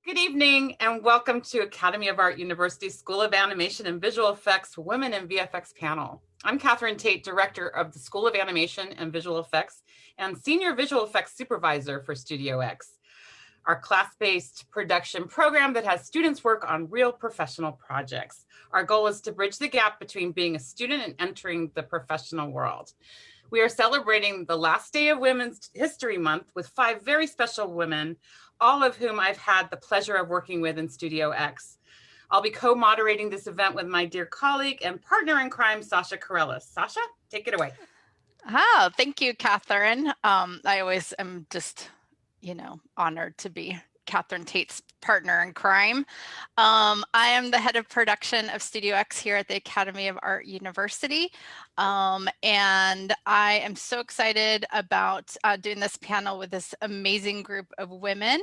Good evening and welcome to Academy of Art University School of Animation and Visual Effects Women in VFX panel. I'm Catherine Tate, Director of the School of Animation and Visual Effects and Senior Visual Effects Supervisor for Studio X, our class-based production program that has students work on real professional projects. Our goal is to bridge the gap between being a student and entering the professional world. We are celebrating the last day of Women's History Month with 5 very special women, all of whom I've had the pleasure of working with in Studio X. I'll be co-moderating this event with my dear colleague and partner in crime, Sasha Korellis. Sasha, take it away. Oh, thank you, Catherine. I always am just, honored to be Catherine Tate's partner in crime. I am the head of production of Studio X here at the Academy of Art University. And I am so excited about doing this panel with this amazing group of women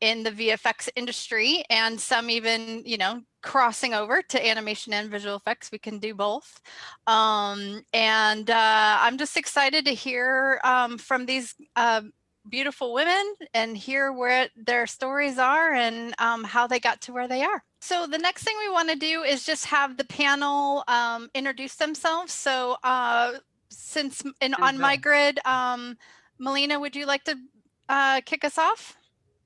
in the VFX industry, and some even, crossing over to animation and visual effects. We can do both. I'm just excited to hear from these beautiful women and hear where their stories are and how they got to where they are. So the next thing we want to do is just have the panel introduce themselves. So since on my grid, Melina, would you like to kick us off?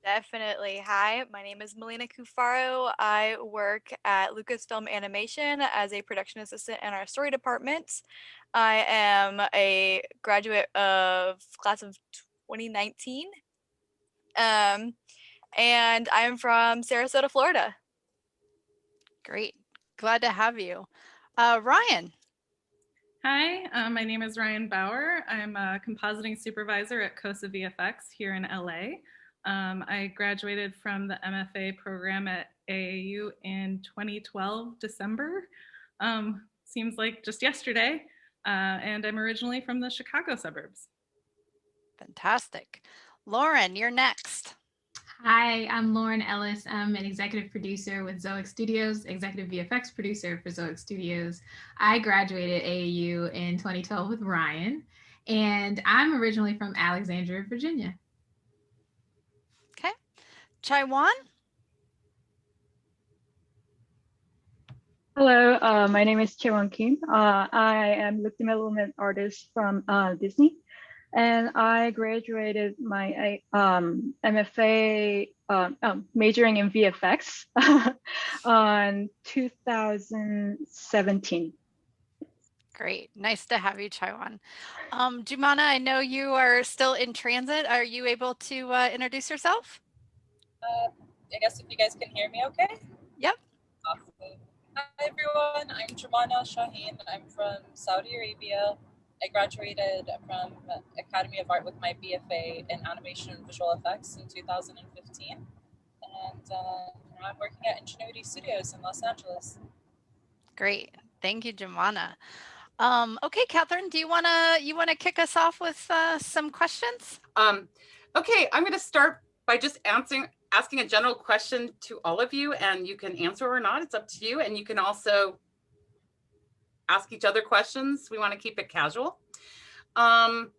Definitely. Hi, my name is Melina Cufaro. I work at Lucasfilm Animation as a production assistant in our story department. I am a graduate of class of 2019. And I'm from Sarasota, Florida. Great. Glad to have you. Ryan. Hi, my name is Ryan Bauer. I'm a compositing supervisor at COSA VFX here in LA. I graduated from the MFA program at AAU in 2012, December. Seems like just yesterday. And I'm originally from the Chicago suburbs. Fantastic. Lauren, you're next. Hi, I'm Lauren Ellis. I'm an executive producer with Zoic Studios, executive VFX producer for Zoic Studios. I graduated AAU in 2012 with Ryan, and I'm originally from Alexandria, Virginia. Okay. Chaiwan? Hello, my name is Chaewon Kim. I am look development artist from Disney, and I graduated my MFA majoring in VFX on 2017. Great. Nice to have you, Chaiwan. Jumana, I know you are still in transit. Are you able to introduce yourself? I guess if you guys can hear me okay? Yep. Awesome. Hi everyone, I'm Jumana Shaheen. I'm from Saudi Arabia. I graduated from Academy of Art with my BFA in Animation and Visual Effects in 2015. And now I'm working at Ingenuity Studios in Los Angeles. Great. Thank you, Jumana. Okay, Catherine, do you wanna kick us off with some questions? Okay, I'm going to start by just asking a general question to all of you, and you can answer or not. It's up to you. And you can also ask each other questions. We want to keep it casual. What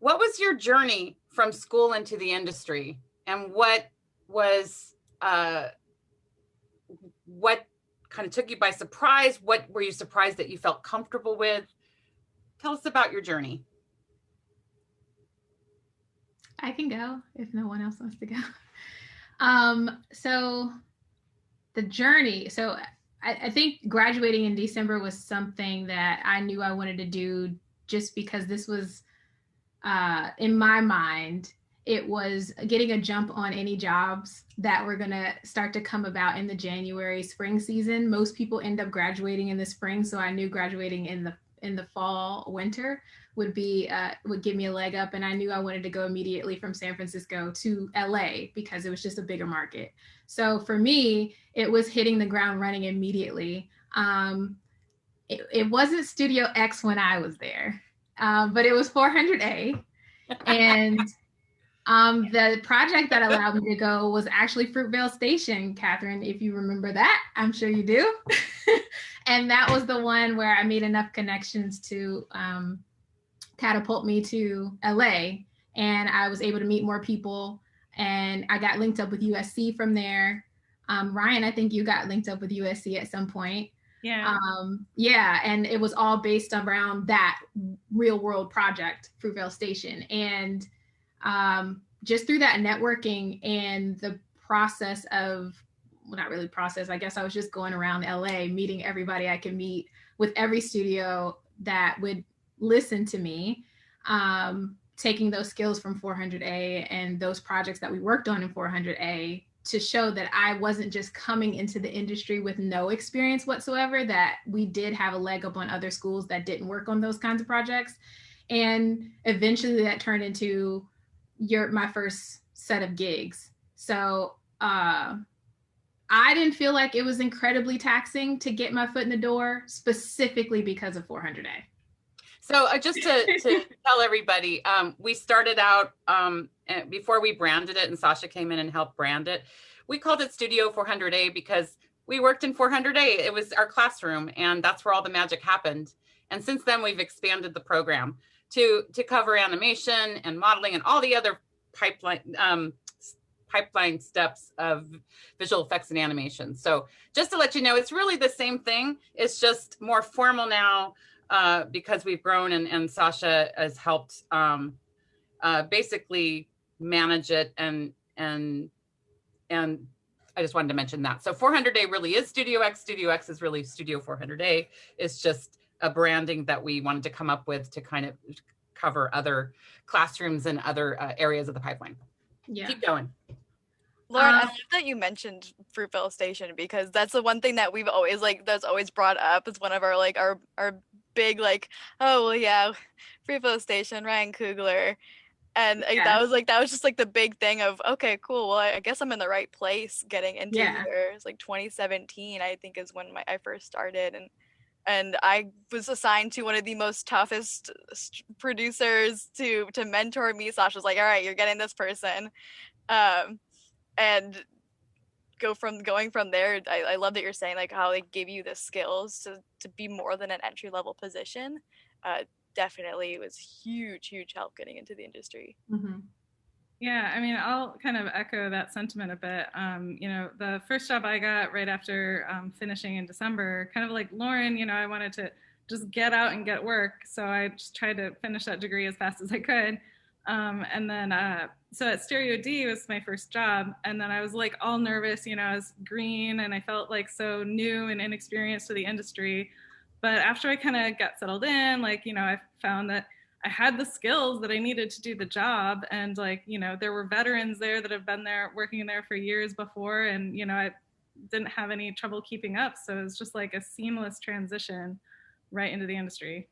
was your journey from school into the industry, and what kind of took you by surprise? What were you surprised that you felt comfortable with? Tell us about your journey. I can go if no one else wants to go. So the journey, I think graduating in December was something that I knew I wanted to do just because this was, in my mind, it was getting a jump on any jobs that were gonna start to come about in the January spring season. Most people end up graduating in the spring, so I knew graduating in the fall, winter would give me a leg up, and I knew I wanted to go immediately from San Francisco to LA because it was just a bigger market. So for me, it was hitting the ground running immediately. It wasn't Studio X when I was there, but it was 400A. And the project that allowed me to go was actually Fruitvale Station, Catherine, if you remember that. I'm sure you do. And that was the one where I made enough connections to catapult me to LA, and I was able to meet more people and I got linked up with USC from there. Ryan, I think you got linked up with USC at some point. Yeah. Yeah, and it was all based around that real world project, Fruitvale Station. And just through that networking and the process of, well, not really process, I guess I was just going around LA, meeting everybody I could meet with every studio that would listen to me, taking those skills from 400A and those projects that we worked on in 400A to show that I wasn't just coming into the industry with no experience whatsoever, that we did have a leg up on other schools that didn't work on those kinds of projects. And eventually that turned into my first set of gigs. So I didn't feel like it was incredibly taxing to get my foot in the door, specifically because of 400A. So just to tell everybody, we started out, before we branded it and Sasha came in and helped brand it, we called it Studio 400A because we worked in 400A. It was our classroom and that's where all the magic happened. And since then we've expanded the program to cover animation and modeling and all the other pipeline steps of visual effects and animation. So just to let you know, it's really the same thing. It's just more formal now because we've grown and Sasha has helped basically manage it and I just wanted to mention that. So 400A really is Studio X. Studio X is really Studio 400A. It's just a branding that we wanted to come up with to kind of cover other classrooms and other areas of the pipeline. Yeah. Keep going. Lauren, I love that you mentioned Fruitvale Station because that's the one thing that we've always that's always brought up as one of our our big oh well yeah, Fruitvale Station, Ryan Coogler. And that was just the big thing of, okay, cool. Well, I guess I'm in the right place getting into here. It's 2017, I think, is when I first started. And I was assigned to one of the most toughest producers to mentor me. Sasha was like, all right, you're getting this person. And going from there, I love that you're saying how they give you the skills to be more than an entry-level position. Definitely it was huge help getting into the industry. Mm-hmm. Yeah, I mean, I'll kind of echo that sentiment a bit. The first job I got right after finishing in December, kind of like Lauren, I wanted to just get out and get work. So I just tried to finish that degree as fast as I could. And then, so at Stereo D was my first job. And then I was all nervous, I was green and I felt so new and inexperienced to the industry. But after I kind of got settled in, I found that I had the skills that I needed to do the job. And there were veterans there that have been there, working there for years before. And, I didn't have any trouble keeping up. So it was just a seamless transition right into the industry.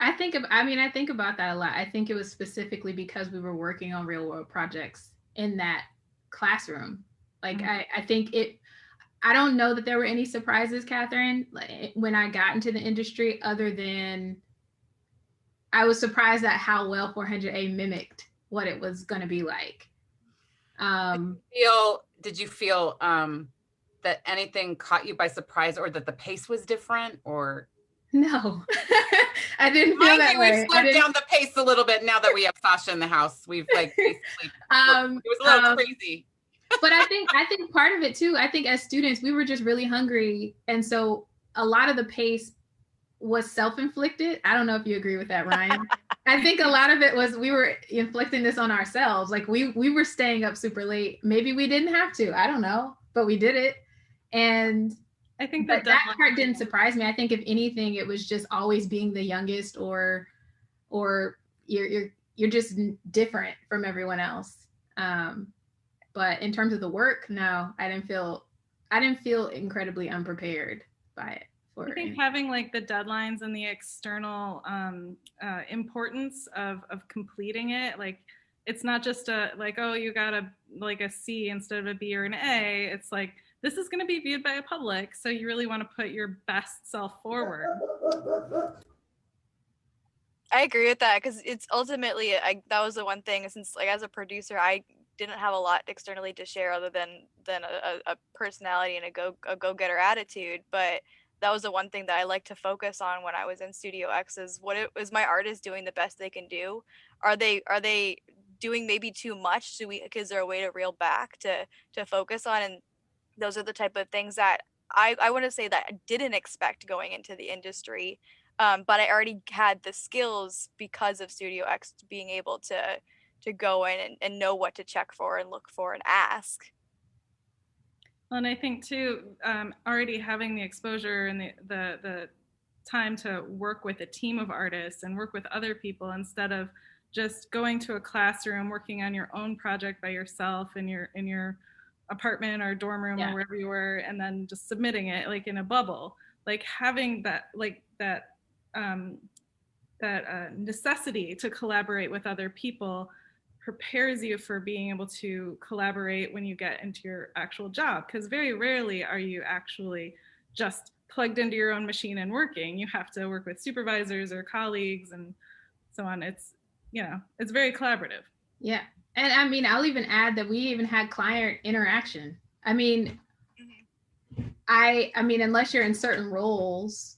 I think about that a lot. I think it was specifically because we were working on real world projects in that classroom. I think I don't know that there were any surprises, Catherine, when I got into the industry, other than I was surprised at how well 400A mimicked what it was going to be like. Did you feel that anything caught you by surprise or that the pace was different or? No, I didn't feel that way. We've slowed down the pace a little bit now that we have Sasha in the house. We've basically, it was a little crazy. But I think part of it too, I think as students, we were just really hungry. And so a lot of the pace was self-inflicted. I don't know if you agree with that, Ryan. I think a lot of it was we were inflicting this on ourselves. We were staying up super late. Maybe we didn't have to, I don't know, but we did it. And I think that part didn't surprise me. I think if anything, it was just always being the youngest or you're just different from everyone else. But in terms of the work, no, I didn't feel incredibly unprepared by it. I think having the deadlines and the external importance of completing it, it's not just oh, you got a C instead of a B or an A. It's this is going to be viewed by a public, so you really want to put your best self forward. I agree with that because it's ultimately that was the one thing, since as a producer I didn't have a lot externally to share other than a personality and a go-getter attitude, but that was the one thing that I like to focus on when I was in Studio X is what is my artist doing the best they can do? Are they doing maybe too much? Is there a way to reel back to focus on? And those are the type of things that I want to say that I didn't expect going into the industry, but I already had the skills because of Studio X being able to go in and know what to check for and look for and ask. Well, and I think too, already having the exposure and the time to work with a team of artists and work with other people instead of just going to a classroom, working on your own project by yourself in your apartment or dorm room or wherever you were, and then just submitting it like in a bubble. Like having that necessity to collaborate with other people prepares you for being able to collaborate when you get into your actual job, because very rarely are you actually just plugged into your own machine and working. You have to work with supervisors or colleagues and so on. It's, it's very collaborative. Yeah. And I mean, I'll even add that we even had client interaction. I mean, unless you're in certain roles,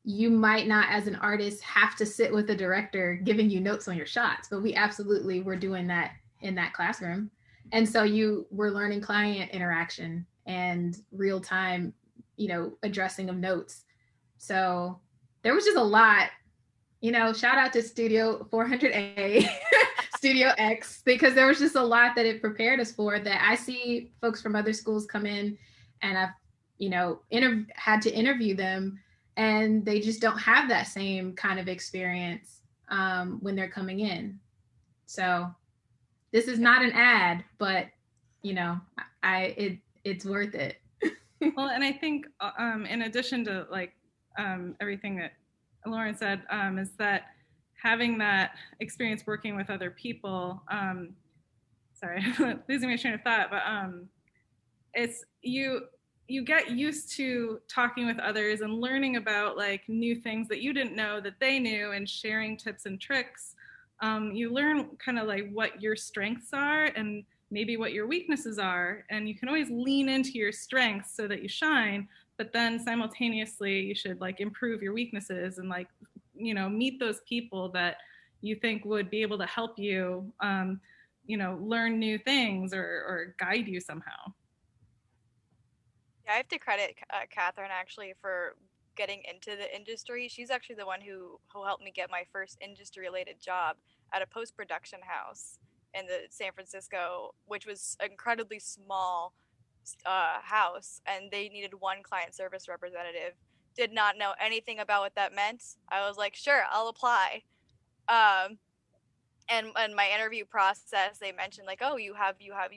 you might not, as an artist, have to sit with the director giving you notes on your shots, but we absolutely were doing that in that classroom. And so you were learning client interaction and real time, addressing of notes. So there was just a lot, shout out to Studio 400A, Studio X, because there was just a lot that it prepared us for that I see folks from other schools come in and I've, had to interview them, and they just don't have that same kind of experience when they're coming in. So this is not an ad, but it's worth it. Well, and I think in addition to everything that Lauren said, is that having that experience working with other people, sorry, losing my train of thought, but it's you get used to talking with others and learning about new things that you didn't know that they knew and sharing tips and tricks. You learn kind of what your strengths are and maybe what your weaknesses are. And you can always lean into your strengths so that you shine, but then simultaneously you should improve your weaknesses and meet those people that you think would be able to help you, learn new things or guide you somehow. Yeah, I have to credit Catherine actually for getting into the industry. She's actually the one who helped me get my first industry-related job at a post-production house in the San Francisco, which was an incredibly small house, and they needed one client service representative. Did not know anything about what that meant. I was like, sure, I'll apply. And my interview process, they mentioned oh, you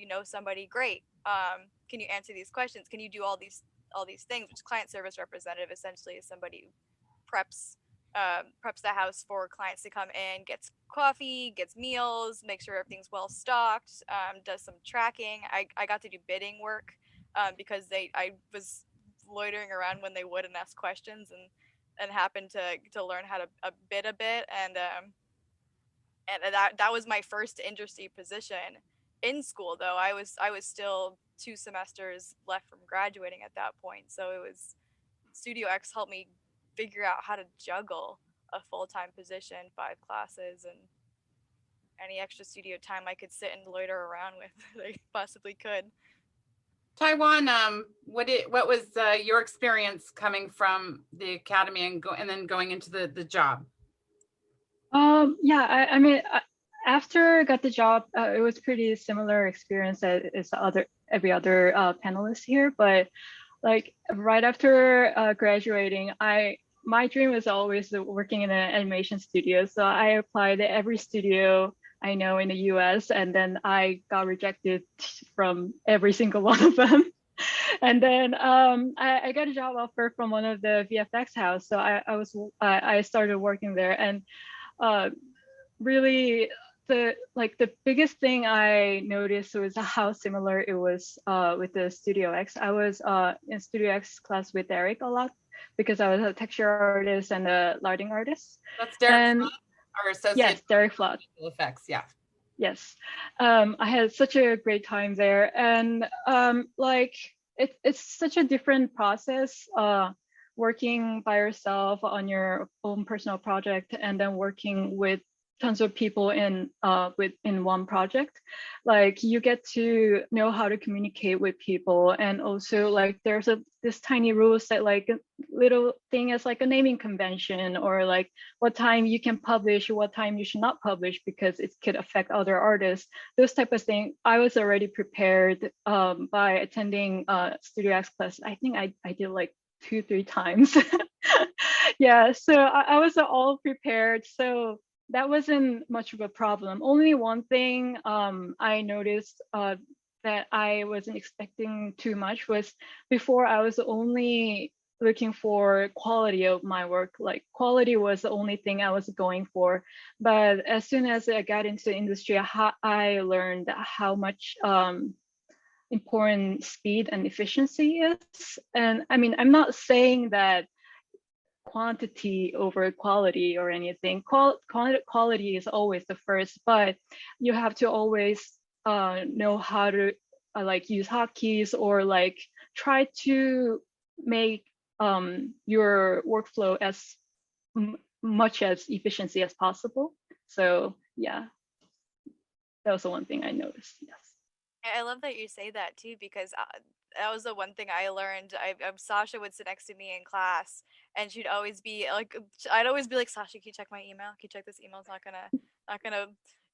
know somebody great. Can you answer these questions? Can you do all these things? Which client service representative essentially is somebody who preps the house for clients to come in, gets coffee, gets meals, makes sure everything's well stocked, does some tracking. I got to do bidding work because I was loitering around when they would and ask questions and happened to learn how to bid a bit, and that was my first industry position in school. Though I was still 2 semesters left from graduating at that point, so it was Studio X helped me figure out how to juggle a full-time position, 5 classes, and any extra studio time I could sit and loiter around with I possibly could. Taiwan, what was your experience coming from the academy and then going into the job? Yeah, I mean, after I got the job, it was pretty similar experience as every other panelist here. But right after graduating, my dream was always working in an animation studio. So I applied to every studio I know in the US, and then I got rejected from every single one of them. And then I got a job offer from one of the VFX house. So I started working there, and really the biggest thing I noticed was how similar it was with the Studio X. I was in Studio X class with Eric a lot because I was a texture artist and a lighting artist. That's Derek Flood, our associate. Yes, Derek Flood. Effects, yeah. Yes, I had such a great time there, and it's such a different process working by yourself on your own personal project, and then working with tons of people in one project, like you get to know how to communicate with people. And also like there's this tiny rules that like a little thing as like a naming convention, or like what time you can publish, what time you should not publish because it could affect other artists. Those type of things I was already prepared by attending Studio X class. I think I did like 2-3 times. Yeah, so I was all prepared, so that wasn't much of a problem. Only one thing I noticed that I wasn't expecting too much was, before I was only looking for quality of my work. Like quality was the only thing I was going for. But as soon as I got into the industry, I learned how much important speed and efficiency is. And I mean, I'm not saying that quantity over quality or anything. Quality is always the first, but you have to always know how to like use hotkeys, or like try to make your workflow as much as efficiency as possible. So yeah, that was the one thing I noticed. Yes. I love that you say that too, because that was the one thing I learned. Sasha would sit next to me in class, and she'd always be like, I'd always be like, Sasha, can you check my email? Can you check this email? It's not gonna,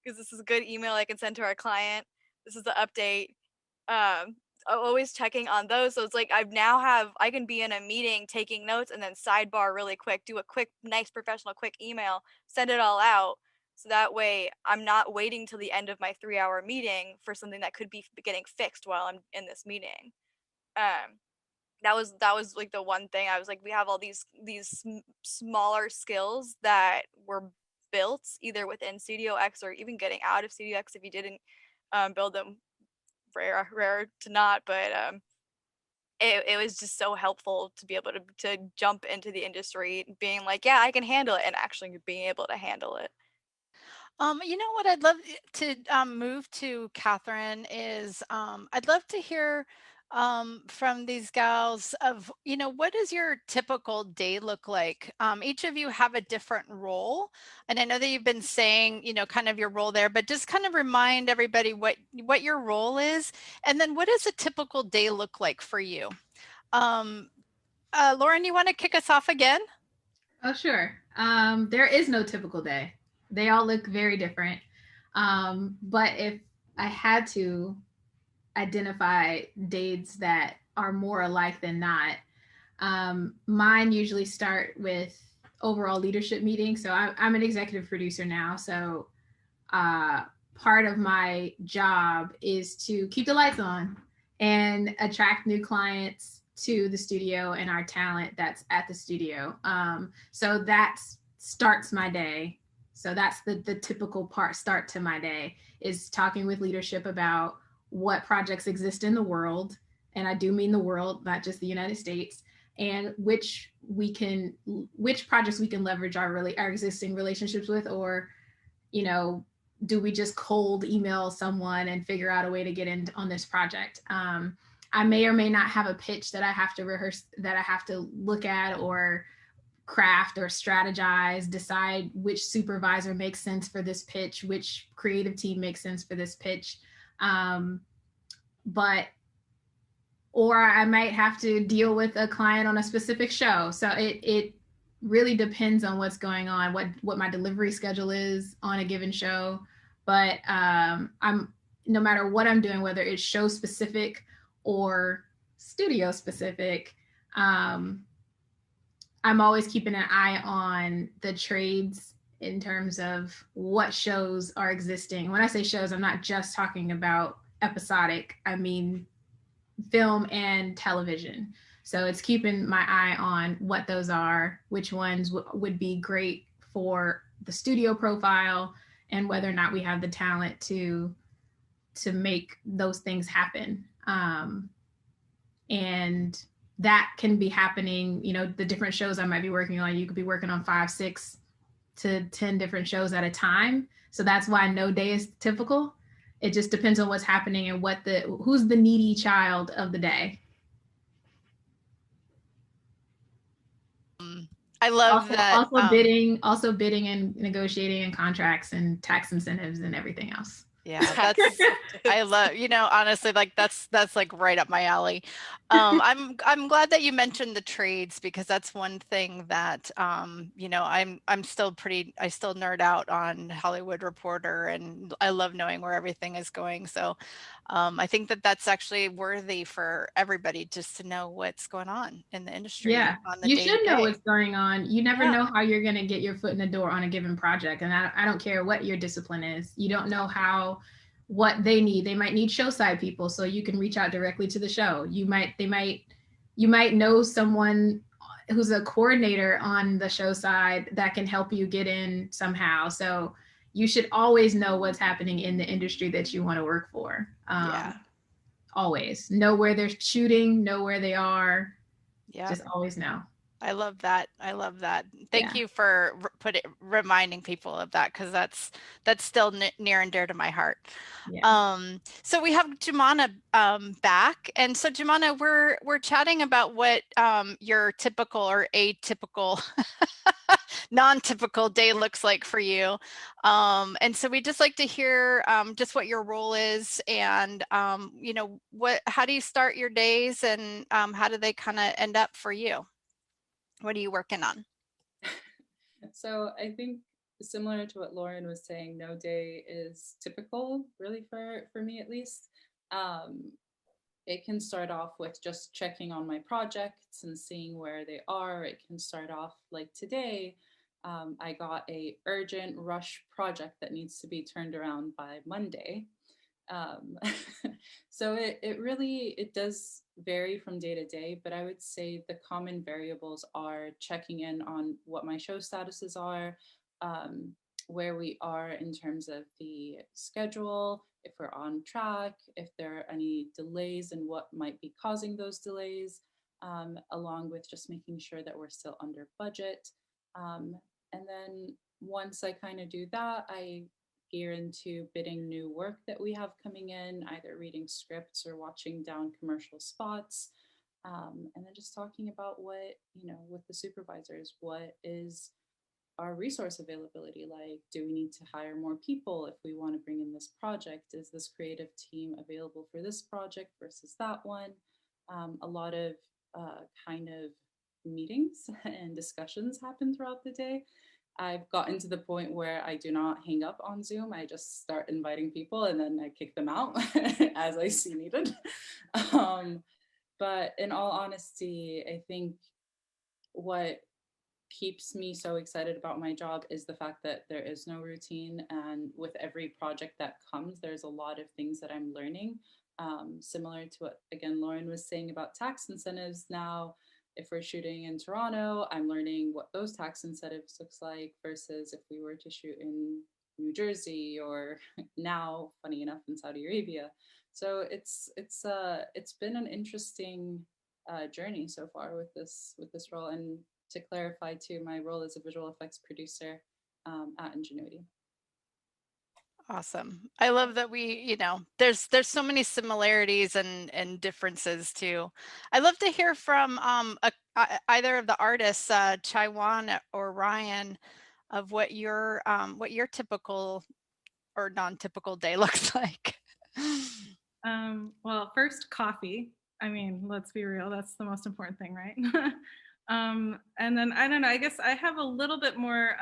because this is a good email I can send to our client. This is the update. Always checking on those. So it's like I can be in a meeting taking notes and then sidebar really quick, do a quick, nice, professional, quick email, send it all out. So that way I'm not waiting till the end of my 3-hour meeting for something that could be getting fixed while I'm in this meeting. That was like the one thing I was like, we have all these smaller skills that were built either within Studio X or even getting out of Studio X if you didn't build them. Rare to not, but it was just so helpful to be able to jump into the industry being like, yeah, I can handle it, and actually being able to handle it. You know what I'd love to move to, Catherine, is I'd love to hear from these gals of, you know, what does your typical day look like? Each of you have a different role. And I know that you've been saying, you know, kind of your role there, but just kind of remind everybody what your role is. And then what does a typical day look like for you? Lauren, you want to kick us off again? Oh, sure. There is no typical day. They all look very different. But if I had to identify days that are more alike than not, mine usually start with overall leadership meetings. So I'm an executive producer now. So part of my job is to keep the lights on and attract new clients to the studio and our talent that's at the studio. So that starts my day. So that's the typical start to my day, is talking with leadership about what projects exist in the world. And I do mean the world, not just the United States, and which projects we can leverage our existing relationships with, or, you know, do we just cold email someone and figure out a way to get in on this project? I may or may not have a pitch that I have to rehearse, that I have to look at or craft or strategize, decide which supervisor makes sense for this pitch, which creative team makes sense for this pitch. Or I might have to deal with a client on a specific show. So it really depends on what's going on, what my delivery schedule is on a given show. But I'm, no matter what I'm doing, whether it's show specific or studio specific, I'm always keeping an eye on the trades in terms of what shows are existing. When I say shows, I'm not just talking about episodic, I mean film and television. So it's keeping my eye on what those are, which ones would be great for the studio profile, and whether or not we have the talent to make those things happen. And that can be happening, you know, the different shows I might be working on. You could be working on 5, 6 to 10 different shows at a time. So that's why no day is typical. It just depends on what's happening and who's the needy child of the day. I love that. Also bidding and negotiating and contracts and tax incentives and everything else. Yeah, that's, I love, honestly, like that's like right up my alley. I'm glad that you mentioned the trades, because that's one thing that, I'm still I still nerd out on Hollywood Reporter, and I love knowing where everything is going. So I think that that's actually worthy for everybody just to know what's going on in the industry. Yeah, on the you day should to know day. what's going on. You never know how you're going to get your foot in the door on a given project. And I don't care what your discipline is. You don't know what they need. They might need show side people, so you can reach out directly to the show. You might know someone who's a coordinator on the show side that can help you get in somehow. So you should always know what's happening in the industry that you want to work for. Always know where they're shooting, know where they are. Yeah. Just always know. I love that. I love that. Thank you for reminding people of that, because that's still near and dear to my heart. Yeah. So we have Jumana back, and so Jumana, we're chatting about what your typical or atypical, non-typical day looks like for you, and so we just like to hear just what your role is, and how do you start your days, and how do they kind of end up for you? What are you working on? So I think similar to what Lauren was saying, no day is typical, really, for me at least. It can start off with just checking on my projects and seeing where they are. It can start off like today. I got a urgent rush project that needs to be turned around by Monday. So it really does vary from day to day, but I would say the common variables are checking in on what my show statuses are, where we are in terms of the schedule, if we're on track, if there are any delays and what might be causing those delays, along with just making sure that we're still under budget. And then once I kind of do that, I gear into bidding new work that we have coming in, either reading scripts or watching down commercial spots, and then just talking about what, with the supervisors, what is our resource availability like? Do we need to hire more people if we want to bring in this project? Is this creative team available for this project versus that one? A lot of kind of meetings and discussions happen throughout the day. I've gotten to the point where I do not hang up on Zoom. I just start inviting people and then I kick them out as I see needed. But in all honesty, I think what keeps me so excited about my job is the fact that there is no routine. And with every project that comes, there's a lot of things that I'm learning. Similar to what, again, Lauren was saying about tax incentives. Now, if we're shooting in Toronto, I'm learning what those tax incentives looks like versus if we were to shoot in New Jersey or now, funny enough, in Saudi Arabia. So it's been an interesting journey so far with this role. And to clarify too, my role is a visual effects producer at Ingenuity. Awesome. I love that we, there's so many similarities and differences too. I'd love to hear from either of the artists, Chaiwan or Ryan, of what your typical or non-typical day looks like. Well, first, coffee. I mean, let's be real, that's the most important thing, right? And then, I don't know, I guess I have a little bit more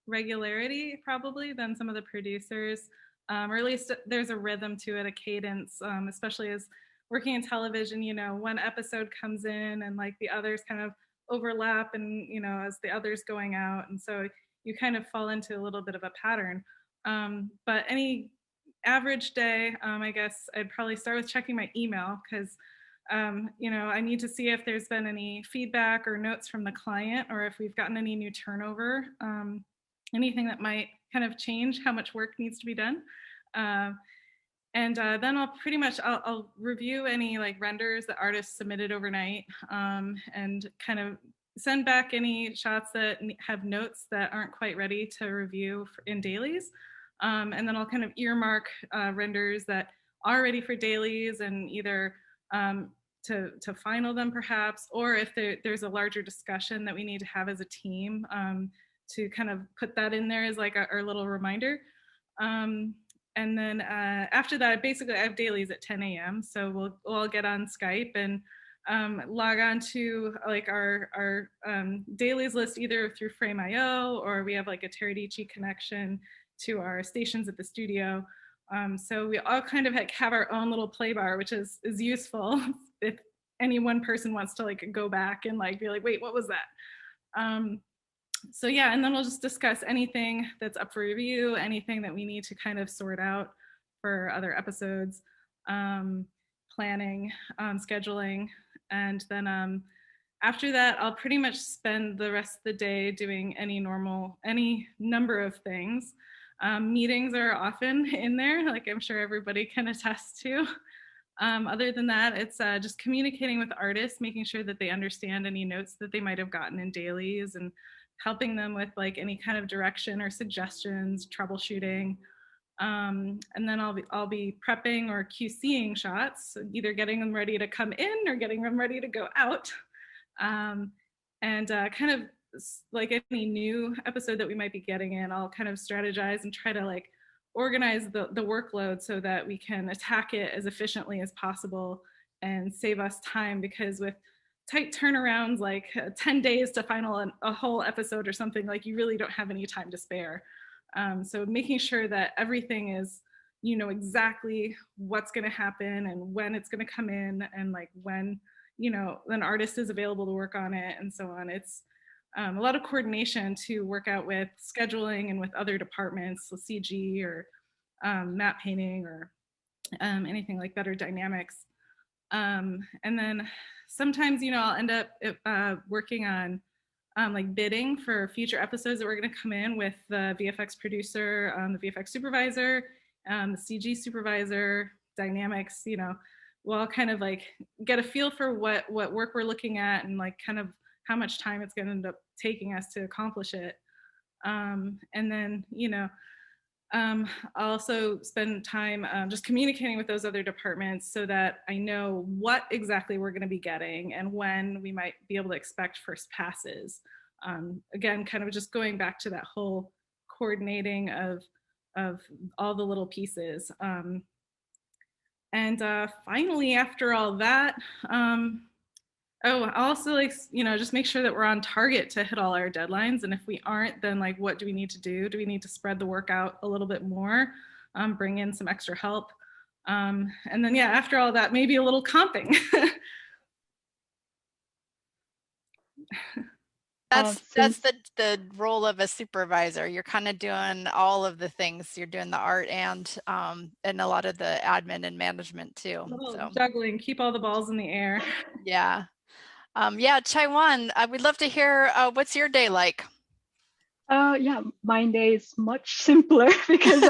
regularity probably than some of the producers, or at least there's a rhythm to it, a cadence, especially as working in television, one episode comes in and like the others kind of overlap, and as the others going out, and so you kind of fall into a little bit of a pattern. But any average day, I guess I'd probably start with checking my email, because I need to see if there's been any feedback or notes from the client, or if we've gotten any new turnover, anything that might kind of change how much work needs to be done. And then I'll review any like renders that artists submitted overnight, and kind of send back any shots that have notes that aren't quite ready to review in dailies. And then I'll kind of earmark renders that are ready for dailies, and either to final them perhaps, or if there's a larger discussion that we need to have as a team, to kind of put that in there as like our little reminder. And then after that, basically I have dailies at 10 a.m. So we'll all get on Skype and log on to like our dailies list either through Frame.io, or we have like a Teradici connection to our stations at the studio. So we all kind of have our own little play bar, which is useful if any one person wants to like go back and like be like, wait, what was that? So yeah, and then we'll just discuss anything that's up for review, anything that we need to kind of sort out for other episodes, planning, scheduling, and then after that, I'll pretty much spend the rest of the day doing any number of things. Meetings are often in there, like I'm sure everybody can attest to. Other than that, it's just communicating with artists, making sure that they understand any notes that they might have gotten in dailies, and helping them with like any kind of direction or suggestions, troubleshooting. And then I'll be prepping or QCing shots, either getting them ready to come in or getting them ready to go out. And kind of like any new episode that we might be getting in, I'll kind of strategize and try to like organize the workload so that we can attack it as efficiently as possible and save us time, because with tight turnarounds, like 10 days to final a whole episode or something, like you really don't have any time to spare. So making sure that everything is, you know, exactly what's going to happen and when it's going to come in, and like when, you know, an artist is available to work on it and so on. It's a lot of coordination to work out with scheduling and with other departments, so CG or map painting or anything like that, or dynamics. And then sometimes, you know, I'll end up working on like bidding for future episodes that we're going to come in with the VFX producer, the VFX supervisor, the CG supervisor, dynamics. You know, we'll kind of like get a feel for what work we're looking at and like kind of how much time it's going to end up taking us to accomplish it. And then, you know, I'll also spend time just communicating with those other departments so that I know what exactly we're going to be getting and when we might be able to expect first passes. Again, kind of just going back to that whole coordinating of all the little pieces. And finally, after all that, I'll also, like, you know, just make sure that we're on target to hit all our deadlines. And if we aren't, then like, what do we need to do? Do we need to spread the work out a little bit more, bring in some extra help? And then, yeah, after all that, maybe a little comping. That's the role of a supervisor. You're kind of doing all of the things. You're doing the art and a lot of the admin and management too. So juggling, keep all the balls in the air. Yeah. Yeah, Chaiwan, I would love to hear what's your day like? Yeah, my day is much simpler because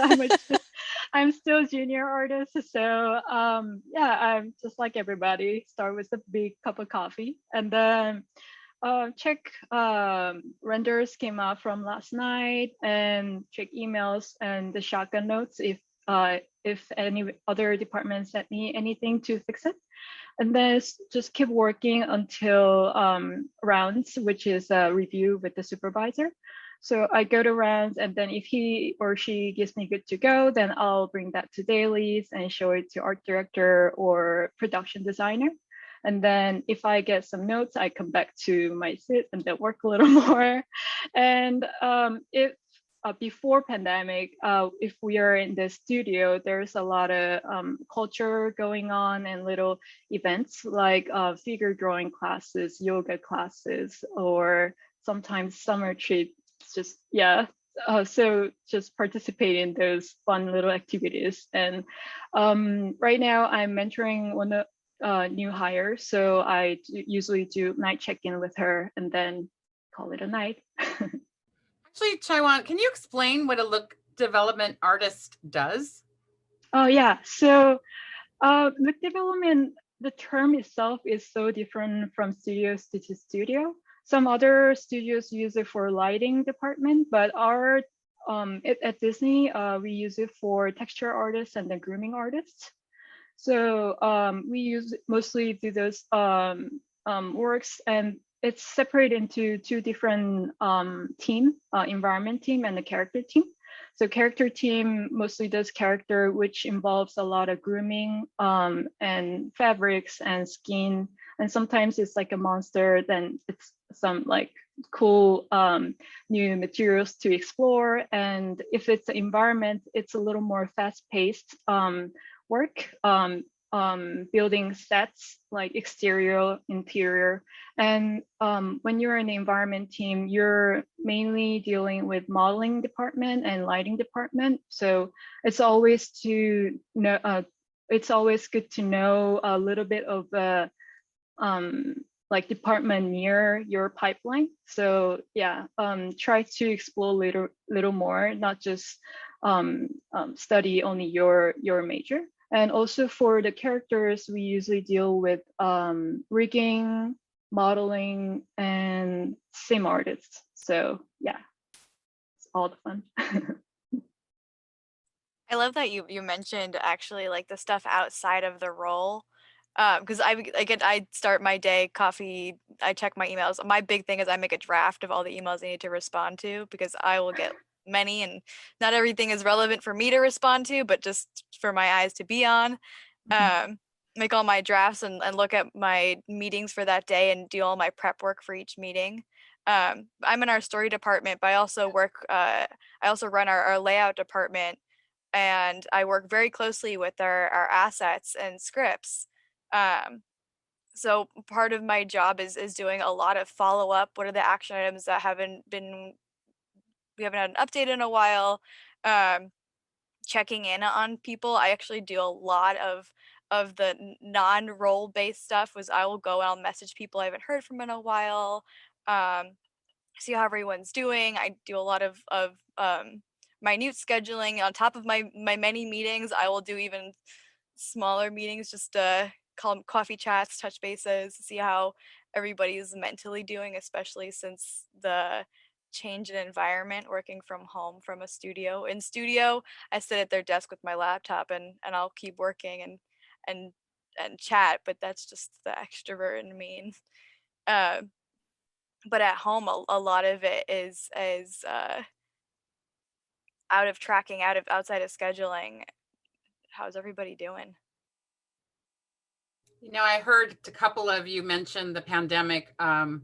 I'm still junior artist. So yeah, I'm just like everybody. Start with a big cup of coffee and then check renders came out from last night and check emails and the shotgun notes if any other departments sent me anything to fix it. And then just keep working until rounds, which is a review with the supervisor. So I go to rounds, and then if he or she gives me good to go, then I'll bring that to dailies and show it to art director or production designer. And then if I get some notes, I come back to my sit and then work a little more. And if before pandemic, if we are in the studio, there's a lot of culture going on and little events like figure drawing classes, yoga classes, or sometimes summer trips. Just, yeah. So just participate in those fun little activities. And right now I'm mentoring one of new hire. So I usually do night check-in with her and then call it a night. Actually, Chaiwan, can you explain what a look development artist does? Oh yeah, so look development, the term itself is so different from studio to studio. Some other studios use it for lighting department, but our at Disney, we use it for texture artists and the grooming artists. So we mostly do those works, and it's separated into two different team, environment team and the character team. So character team mostly does character, which involves a lot of grooming and fabrics and skin. And sometimes it's like a monster, then it's some like cool new materials to explore. And if it's the environment, it's a little more fast-paced work, building sets like exterior, interior. And when you're in the environment team, you're mainly dealing with modeling department and lighting department. So it's always to know, it's always good to know a little bit of the like department near your pipeline. So yeah, try to explore little more, not just study only your major. And also for the characters, we usually deal with rigging, modeling, and sim artists. So yeah, it's all the fun. I love that you mentioned actually like the stuff outside of the role. Because I start my day, coffee, I check my emails. My big thing is I make a draft of all the emails I need to respond to, because I will get many and not everything is relevant for me to respond to, but just for my eyes to be on. Make all my drafts and look at my meetings for that day and do all my prep work for each meeting. I'm in our story department, but I also run our layout department, and I work very closely with our assets and scripts. So part of my job is doing a lot of follow up. What are the action items that we haven't had an update in a while? Checking in on people. I actually do a lot of the non-role based stuff. Was I will go and I'll message people I haven't heard from in a while. See how everyone's doing. I do a lot of minute scheduling on top of my many meetings. I will do even smaller meetings, just to call them coffee chats, touch bases, see how everybody's mentally doing, especially since the change in environment, working from home from a studio. In studio, I sit at their desk with my laptop and I'll keep working and chat, but that's just the extrovert in me. But at home, a lot of it is out of tracking, outside of scheduling. How's everybody doing? You know, I heard a couple of you mention the pandemic, and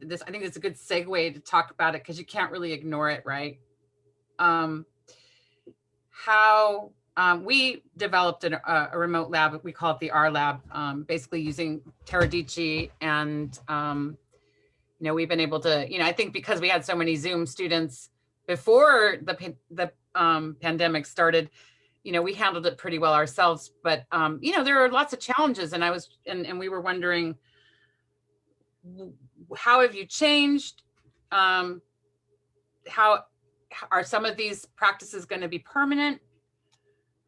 this, I think it's a good segue to talk about it because you can't really ignore it, right? How we developed a remote lab, we call it the R Lab, basically using Teradici, and you know, we've been able to, you know, I think because we had so many Zoom students before the pandemic started, you know, we handled it pretty well ourselves, but you know, there are lots of challenges, and and we were wondering, how have you changed? How are some of these practices going to be permanent?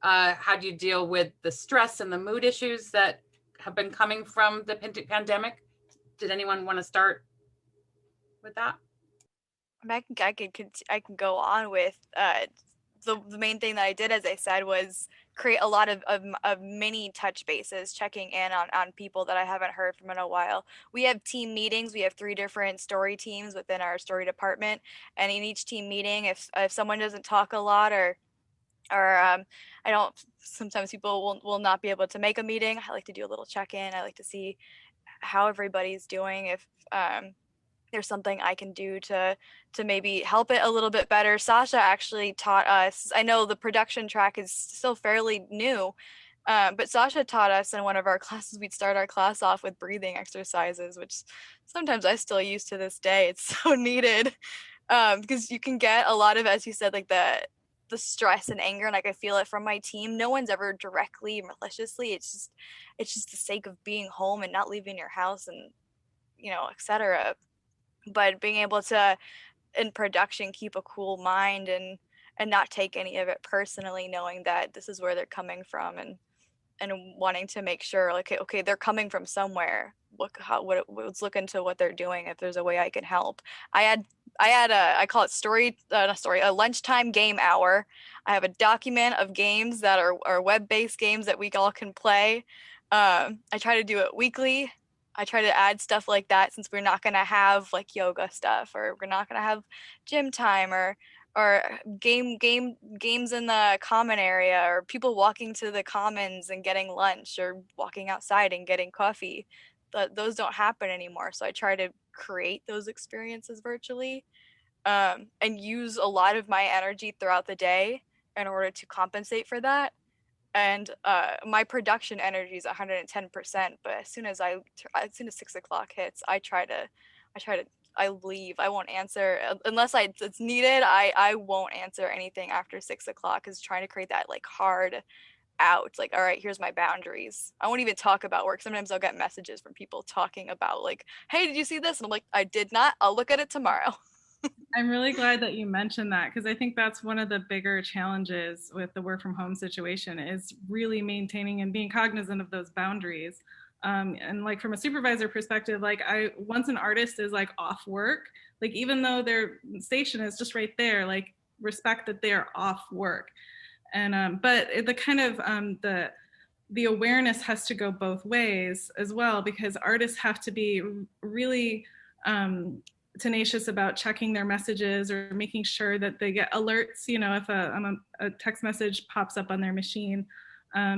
How do you deal with the stress and the mood issues that have been coming from the pandemic? Did anyone want to start with that? I can go on with the main thing that I did, as I said, was create a lot of mini touch bases, checking in on people that I haven't heard from in a while. We have team meetings. We have 3 different story teams within our story department, and in each team meeting, if someone doesn't talk a lot or I don't, sometimes people will not be able to make a meeting, I like to do a little check-in. I like to see how everybody's doing, if there's something I can do to maybe help it a little bit better. Sasha actually taught us, I know the production track is still fairly new, but Sasha taught us in one of our classes, we'd start our class off with breathing exercises, which sometimes I still use to this day. It's so needed, because you can get a lot of, as you said, like the stress and anger, and I could feel it from my team. No one's ever directly maliciously. It's just the sake of being home and not leaving your house, and you know, etc. But being able to, in production, keep a cool mind and not take any of it personally, knowing that this is where they're coming from, and wanting to make sure, like, okay, they're coming from somewhere. Let's look into what they're doing. If there's a way I can help. I I call it a lunchtime game hour. I have a document of games that are web-based games that we all can play. I try to do it weekly. I try to add stuff like that since we're not going to have like yoga stuff, or we're not going to have gym time, or games in the common area, or people walking to the commons and getting lunch, or walking outside and getting coffee. Those don't happen anymore. So I try to create those experiences virtually, and use a lot of my energy throughout the day in order to compensate for that. And my production energy is 110%. But as soon as 6 o'clock hits, I leave. I won't answer unless it's needed. I won't answer anything after 6 o'clock, because trying to create that like hard out, like, all right, here's my boundaries. I won't even talk about work. Sometimes I'll get messages from people talking about like, hey, did you see this? And I'm like, I did not. I'll look at it tomorrow. I'm really glad that you mentioned that, because I think that's one of the bigger challenges with the work from home situation, is really maintaining and being cognizant of those boundaries. And like from a supervisor perspective, like once an artist is like off work, like even though their station is just right there, like respect that they're off work. And but the kind of the awareness has to go both ways as well, because artists have to be really tenacious about checking their messages, or making sure that they get alerts, you know, if a text message pops up on their machine.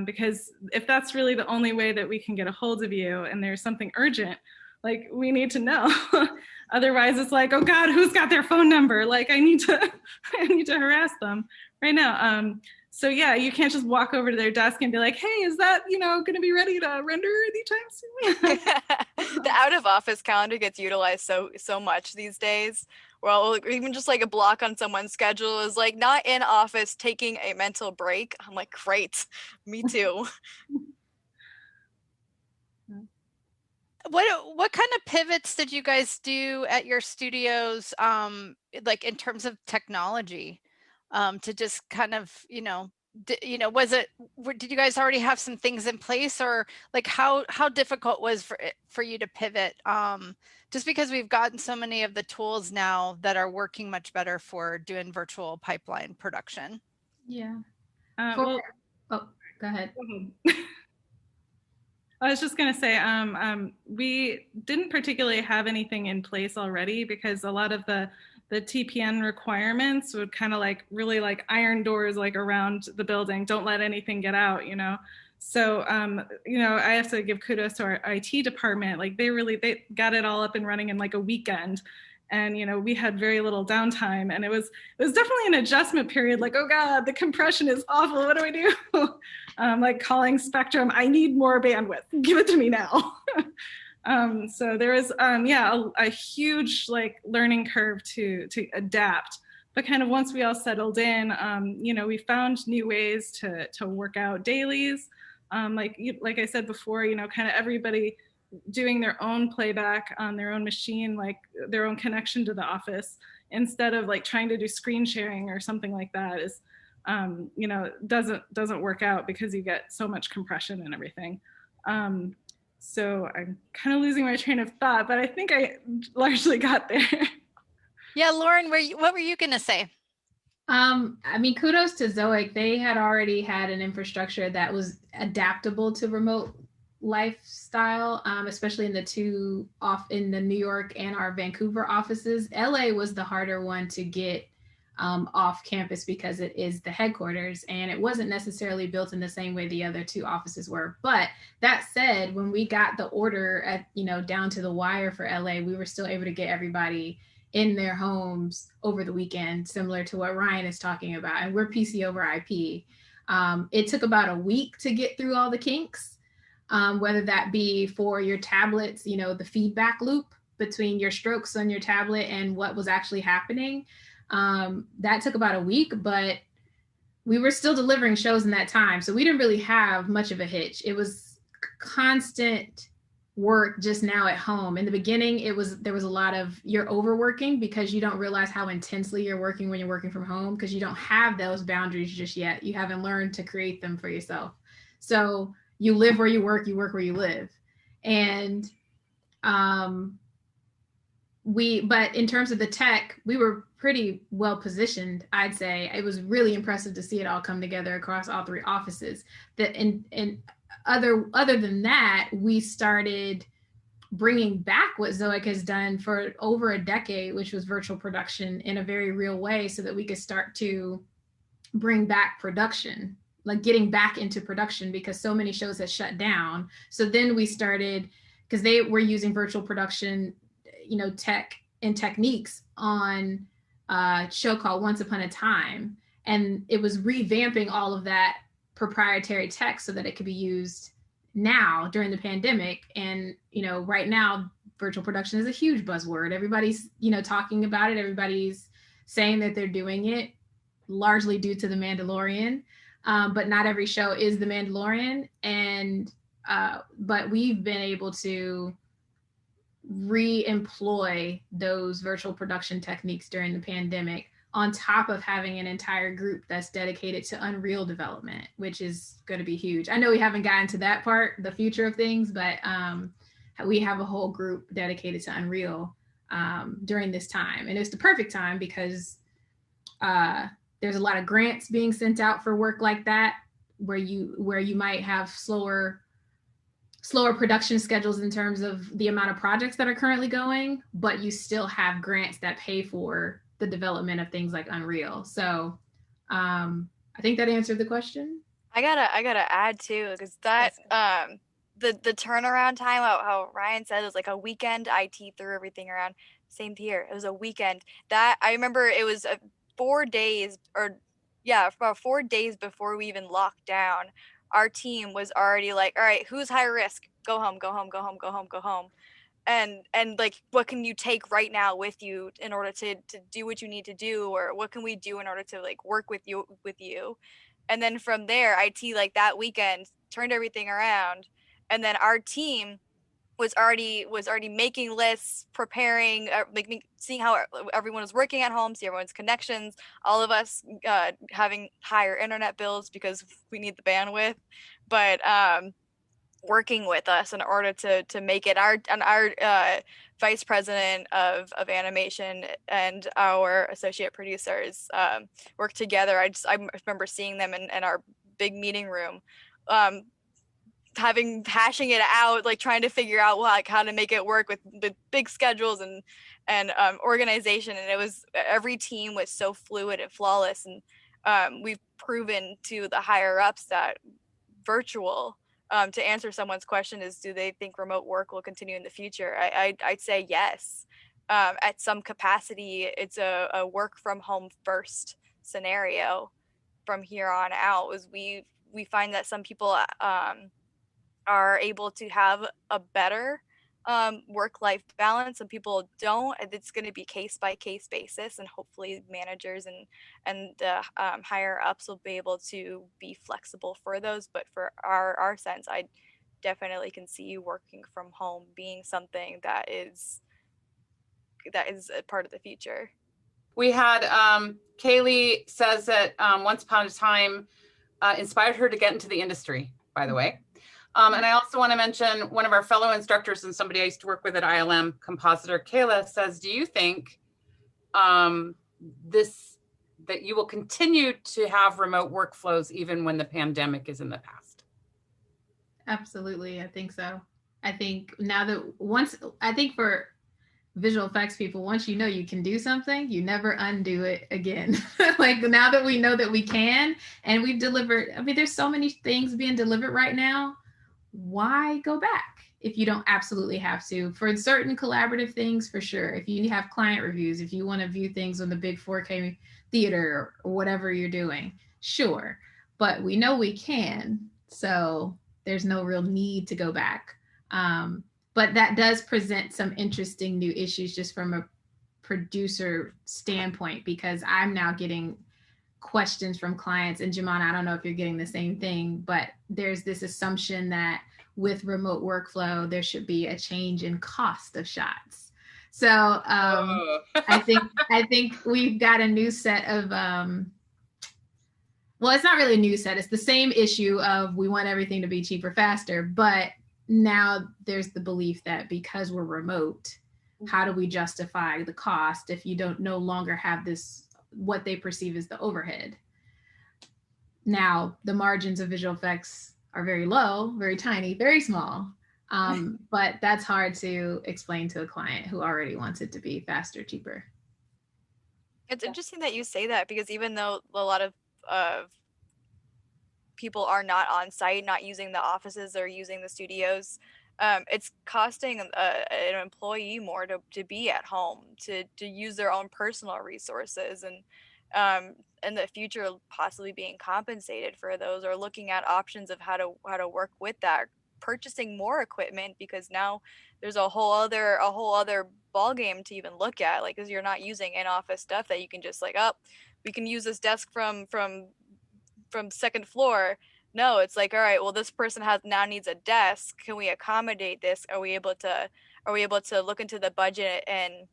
Because if that's really the only way that we can get a hold of you and there's something urgent, like we need to know. Otherwise it's like, oh God, who's got their phone number? Like I need to harass them right now. So yeah, you can't just walk over to their desk and be like, hey, is that, you know, going to be ready to render anytime soon? The out of office calendar gets utilized so much these days. Well, even just like a block on someone's schedule is like not in office, taking a mental break. I'm like, great, me too. What kind of pivots did you guys do at your studios, like in terms of technology, to just kind of, did you guys already have some things in place, or like how difficult was for you to pivot? Just because we've gotten so many of the tools now that are working much better for doing virtual pipeline production. Yeah. Well, go ahead. I was just going to say, we didn't particularly have anything in place already, because a lot of the TPN requirements would kind of like really like iron doors like around the building. Don't let anything get out, you know? So, I have to give kudos to our IT department. Like they got it all up and running in like a weekend. And, we had very little downtime, and it was definitely an adjustment period. Like, oh God, the compression is awful. What do I do? Like calling Spectrum, I need more bandwidth. Give it to me now. So there was, a huge like learning curve to adapt. But kind of once we all settled in, we found new ways to work out dailies. Like I said before, kind of everybody doing their own playback on their own machine, like their own connection to the office, instead of like trying to do screen sharing or something like that is, doesn't work out, because you get so much compression and everything. So I'm kind of losing my train of thought, but I think I largely got there. Yeah, Lauren, what were you going to say? Kudos to Zoic. They had already had an infrastructure that was adaptable to remote lifestyle, especially in the New York and our Vancouver offices. LA was the harder one to get off campus, because it is the headquarters, and it wasn't necessarily built in the same way the other two offices were. But that said, when we got the order down to the wire for LA, we were still able to get everybody in their homes over the weekend, similar to what Ryan is talking about. And we're PC over IP. It took about a week to get through all the kinks, whether that be for your tablets, the feedback loop between your strokes on your tablet and what was actually happening. That took about a week, but we were still delivering shows in that time. So we didn't really have much of a hitch. It was constant work just now at home. In the beginning, there was a lot of you're overworking, because you don't realize how intensely you're working when you're working from home, because you don't have those boundaries just yet. You haven't learned to create them for yourself. So you live where you work where you live. And but in terms of the tech, we were pretty well positioned, I'd say. It was really impressive to see it all come together across all three offices. And other than that, we started bringing back what Zoic has done for over a decade, which was virtual production in a very real way, so that we could start to bring back production, like getting back into production, because so many shows had shut down. So then we started, because they were using virtual production, tech and techniques on a show called Once Upon a Time. And it was revamping all of that proprietary tech so that it could be used now during the pandemic. And, right now, virtual production is a huge buzzword. Everybody's, talking about it. Everybody's saying that they're doing it, largely due to The Mandalorian. But not every show is The Mandalorian. And, but we've been able to re-employ those virtual production techniques during the pandemic, on top of having an entire group that's dedicated to Unreal development, which is going to be huge. I know we haven't gotten to that part, the future of things, but we have a whole group dedicated to Unreal during this time. And it's the perfect time because there's a lot of grants being sent out for work like that, where you might have slower production schedules in terms of the amount of projects that are currently going, but you still have grants that pay for the development of things like Unreal. So I think that answered the question. I gotta add too, because that the turnaround time, how Ryan said, it was like a weekend. IT threw everything around. Same here. It was a weekend. That I remember, it was 4 days, about 4 days before we even locked down. Our team was already like, all right, who's high risk? Go home, go home, go home, go home, go home. And like, what can you take right now with you in order to do what you need to do? Or what can we do in order to like work with you? And then from there, IT, like that weekend, turned everything around. And then our team was already making lists, preparing, seeing how everyone was working at home, see everyone's connections, all of us having higher internet bills because we need the bandwidth, but working with us in order to make it. Our vice president of animation and our associate producers work together. I remember seeing them in our big meeting room, hashing it out, like trying to figure out like how to make it work with big schedules and organization. And it was, every team was so fluid and flawless. And we've proven to the higher ups that virtual, to answer someone's question is, do they think remote work will continue in the future? I'd say yes. At some capacity, it's a work from home first scenario from here on out. We find that some people are able to have a better work-life balance. Some people don't. It's going to be case-by-case basis, and hopefully managers and higher ups will be able to be flexible for those. But for our sense, I definitely can see working from home being something that is a part of the future. We had Kaylee says that Once Upon a Time inspired her to get into the industry, by the way. And I also want to mention one of our fellow instructors and somebody I used to work with at ILM, compositor Kayla, says, do you think that you will continue to have remote workflows even when the pandemic is in the past? Absolutely. I think so. I think now for visual effects people, once you know you can do something, you never undo it again. Like now that we know that we can, and we've delivered, there's so many things being delivered right now. Why go back if you don't absolutely have to? For certain collaborative things, for sure. If you have client reviews, if you want to view things on the big 4K theater or whatever you're doing, sure. But we know we can, so there's no real need to go back. But that does present some interesting new issues just from a producer standpoint, because I'm now getting questions from clients, and Jemana, I don't know if you're getting the same thing, but there's this assumption that with remote workflow, there should be a change in cost of shots. So I think we've got a new set of, well, it's not really a new set. It's the same issue of we want everything to be cheaper, faster, but now there's the belief that because we're remote, how do we justify the cost if you don't no longer have this, what they perceive as the overhead? Now, the margins of visual effects are very low, very tiny, very small. But that's hard to explain to a client who already wants it to be faster, cheaper. It's interesting that you say that, because even though a lot of people are not on site, not using the offices or using the studios, it's costing an employee more to be at home, to use their own personal resources, and in the future possibly being compensated for those, or looking at options of how to work with that, purchasing more equipment, because now there's a whole other ball game to even look at, like, because you're not using in-office stuff that you can just like, oh, we can use this desk from second floor. No, it's like, all right, well, this person needs a desk. Can we accommodate this? Are we able to look into the budget and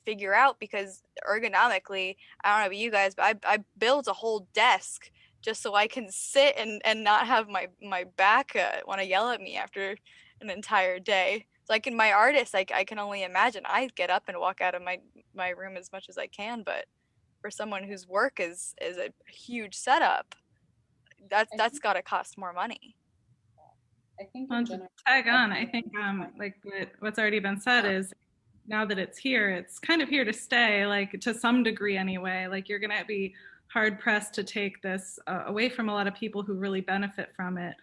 figure out, because ergonomically, I don't know about you guys, but I built a whole desk just so I can sit and not have my back want to yell at me after an entire day. So my artist, I can only imagine. I get up and walk out of my room as much as I can, but for someone whose work is a huge setup, that's got to cost more money. I think to tag on, I think like what's already been said is, now that it's here, it's kind of here to stay, like to some degree anyway. Like, you're going to be hard pressed to take this away from a lot of people who really benefit from it.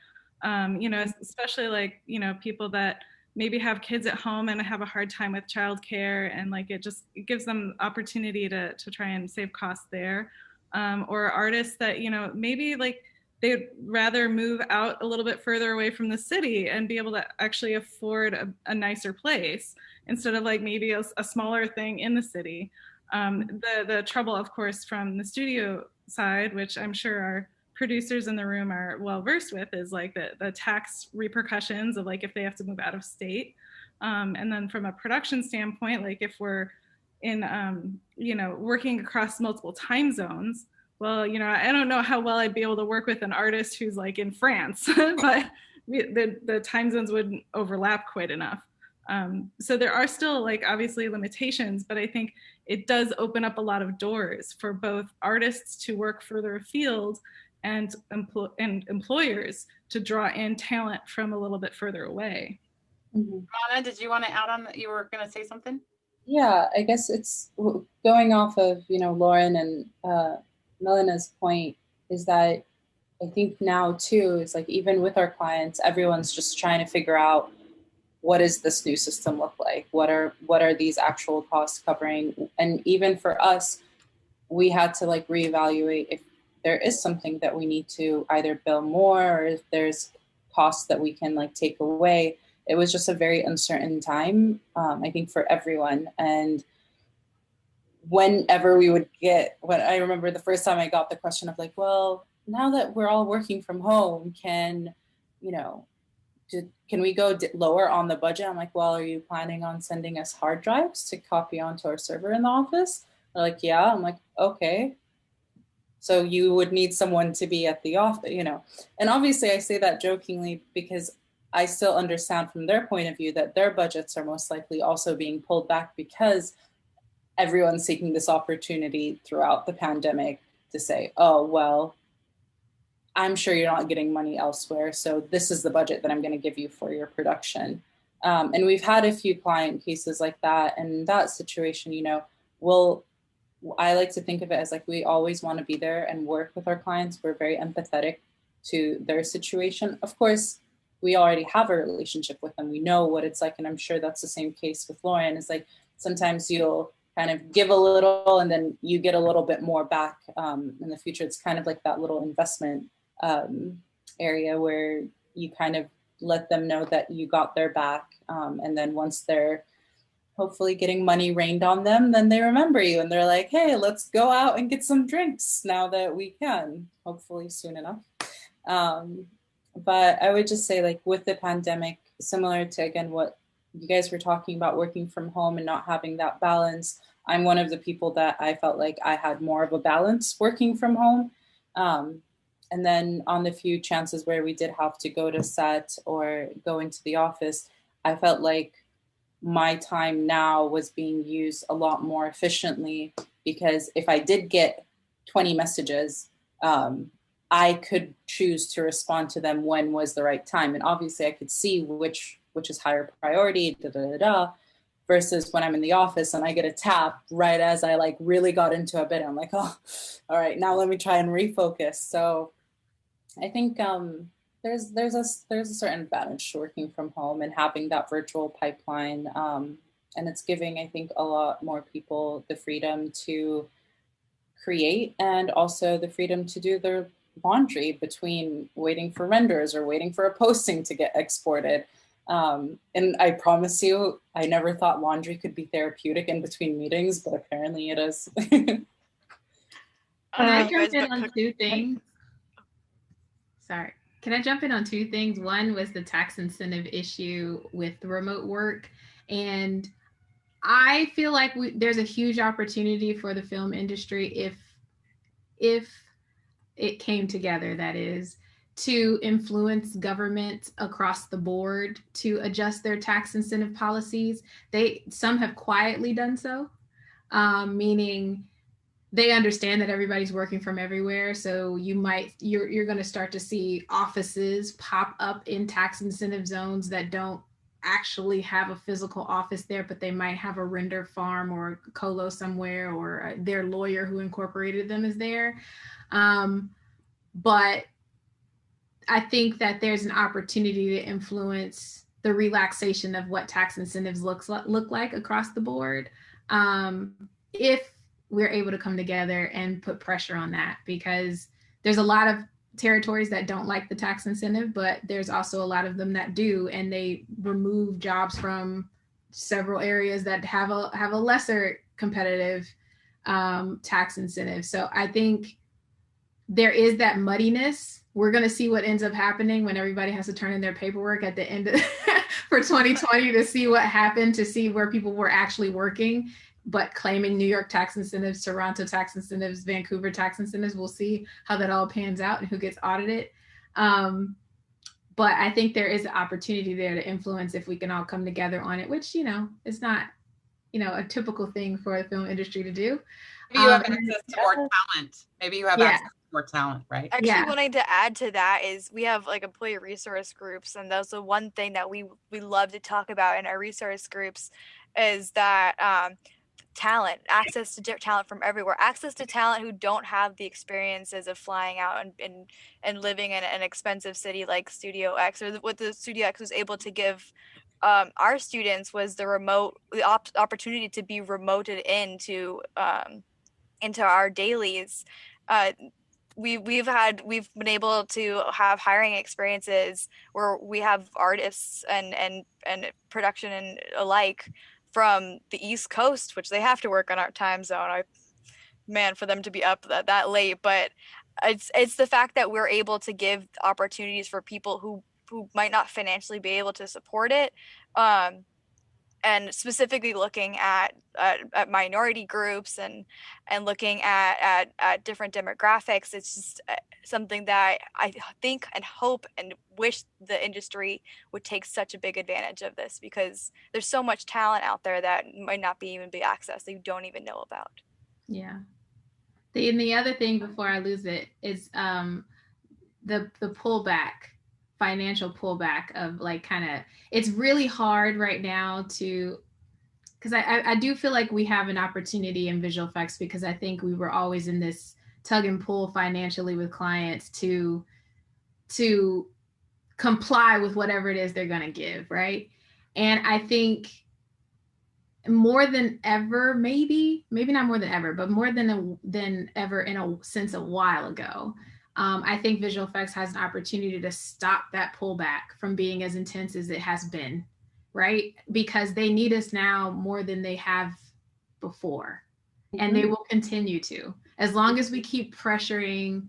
You know, especially like, you know, people that maybe have kids at home and have a hard time with childcare, and like it gives them opportunity to try and save costs there. Or artists that, you know, maybe like they'd rather move out a little bit further away from the city and be able to actually afford a nicer place, instead of like maybe a smaller thing in the city. The trouble, of course, from the studio side, which I'm sure our producers in the room are well versed with, is like the tax repercussions of like if they have to move out of state. And then from a production standpoint, like if we're in, you know, working across multiple time zones, well, you know, I don't know how well I'd be able to work with an artist who's like in France, but the time zones wouldn't overlap quite enough. So there are still like obviously limitations, but I think it does open up a lot of doors for both artists to work further afield and employers to draw in talent from a little bit further away. Mm-hmm. Anna, did you want to add on that? You were going to say something? Yeah, I guess it's going off of, you know, Lauren and Melena's point, is that I think now too, it's like even with our clients, everyone's just trying to figure out, what does this new system look like? What are these actual costs covering? And even for us, we had to like reevaluate if there is something that we need to either bill more, or if there's costs that we can like take away. It was just a very uncertain time, I think, for everyone. And whenever we would when I remember the first time I got the question of like, well, now that we're all working from home, can we go lower on the budget? I'm like, well, are you planning on sending us hard drives to copy onto our server in the office? They're like, yeah. I'm like, okay. So you would need someone to be at the office, you know. And obviously I say that jokingly because I still understand from their point of view that their budgets are most likely also being pulled back, because everyone's taking this opportunity throughout the pandemic to say, oh, well, I'm sure you're not getting money elsewhere, so this is the budget that I'm going to give you for your production. And we've had a few client cases like that. And in that situation, you know, I like to think of it as like, we always want to be there and work with our clients. We're very empathetic to their situation. Of course, we already have a relationship with them. We know what it's like. And I'm sure that's the same case with Lauren. It's like, sometimes you'll kind of give a little and then you get a little bit more back in the future. It's kind of like that little investment area where you kind of let them know that you got their back. And then once they're hopefully getting money rained on them, then they remember you and they're like, hey, let's go out and get some drinks now that we can, hopefully soon enough. But I would just say, like, with the pandemic, similar to, again, what you guys were talking about, working from home and not having that balance, I'm one of the people that I felt like I had more of a balance working from home. And then on the few chances where we did have to go to set or go into the office, I felt like my time now was being used a lot more efficiently, because if I did get 20 messages, I could choose to respond to them when was the right time. And obviously I could see which is higher priority, versus when I'm in the office and I get a tap right as I like really got into a bit. I'm like, oh, all right, now let me try and refocus. So I think there's a certain advantage to working from home and having that virtual pipeline. And it's giving, I think, a lot more people the freedom to create, and also the freedom to do their laundry between waiting for renders or waiting for a posting to get exported. And I promise you, I never thought laundry could be therapeutic in between meetings, but apparently it is. Can I jump in on two things? Sorry. Can I jump in on two things? One was the tax incentive issue with remote work. And I feel like there's a huge opportunity for the film industry if it came together, that is, to influence government across the board to adjust their tax incentive policies. Some have quietly done so, meaning they understand that everybody's working from everywhere. So you're going to start to see offices pop up in tax incentive zones that don't actually have a physical office there, but they might have a render farm or colo somewhere, or their lawyer who incorporated them is there. But I think that there's an opportunity to influence the relaxation of what tax incentives look like across the board, if we're able to come together and put pressure on that, because there's a lot of territories that don't like the tax incentive, but there's also a lot of them that do, and they remove jobs from several areas that have a lesser competitive tax incentive. So I think there is that muddiness. We're going to see what ends up happening when everybody has to turn in their paperwork at the end of for 2020 to see what happened, to see where people were actually working, but claiming New York tax incentives, Toronto tax incentives, Vancouver tax incentives. We'll see how that all pans out and who gets audited. But I think there is an opportunity there to influence if we can all come together on it, which, is not, a typical thing for the film industry to do. Maybe you have access to more talent. Maybe you have access to more talent, right? Actually, wanting to add to that is we have like employee resource groups, and that's the one thing that we love to talk about in our resource groups is that talent, access to talent from everywhere, access to talent who don't have the experiences of flying out and living in an expensive city like Studio X, or what the Studio X was able to give our students was the opportunity to be remoted into our dailies. We've been able to have hiring experiences where we have artists and production and alike from the East Coast, which they have to work on our time zone. For them to be up that late, but it's the fact that we're able to give opportunities for people who might not financially be able to support it, and specifically looking at minority groups and looking at different demographics. It's just something that I think and hope and wish the industry would take such a big advantage of this, because there's so much talent out there that might not even be accessed that you don't even know about. Yeah. The other thing before I lose it is the pullback, financial pullback of it's really hard right now because I do feel like we have an opportunity in visual effects, because I think we were always in this tug and pull financially with clients to comply with whatever it is they're going to give, right? And I think more than ever, maybe not more than ever, but more than ever since a while ago, I think visual effects has an opportunity to stop that pullback from being as intense as it has been, right? Because they need us now more than they have before. Mm-hmm. And they will continue to, as long as we keep pressuring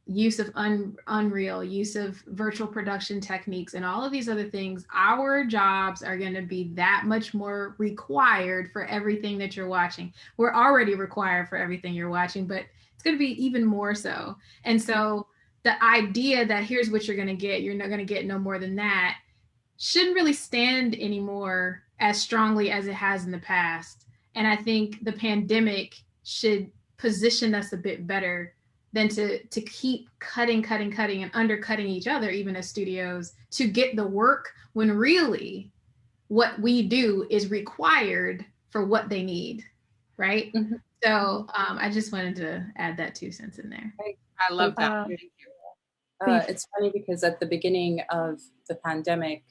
use of Unreal, use of virtual production techniques, and all of these other things. Our jobs are going to be that much more required for everything that you're watching. We're already required for everything you're watching, but it's going to be even more so. And so the idea that here's what you're going to get, you're not going to get no more than that, shouldn't really stand anymore as strongly as it has in the past. And I think the pandemic should position us a bit better than to keep cutting and undercutting each other, even as studios, to get the work when really what we do is required for what they need, right? Mm-hmm. So I just wanted to add that 2 cents in there. I love that. It's funny because at the beginning of the pandemic,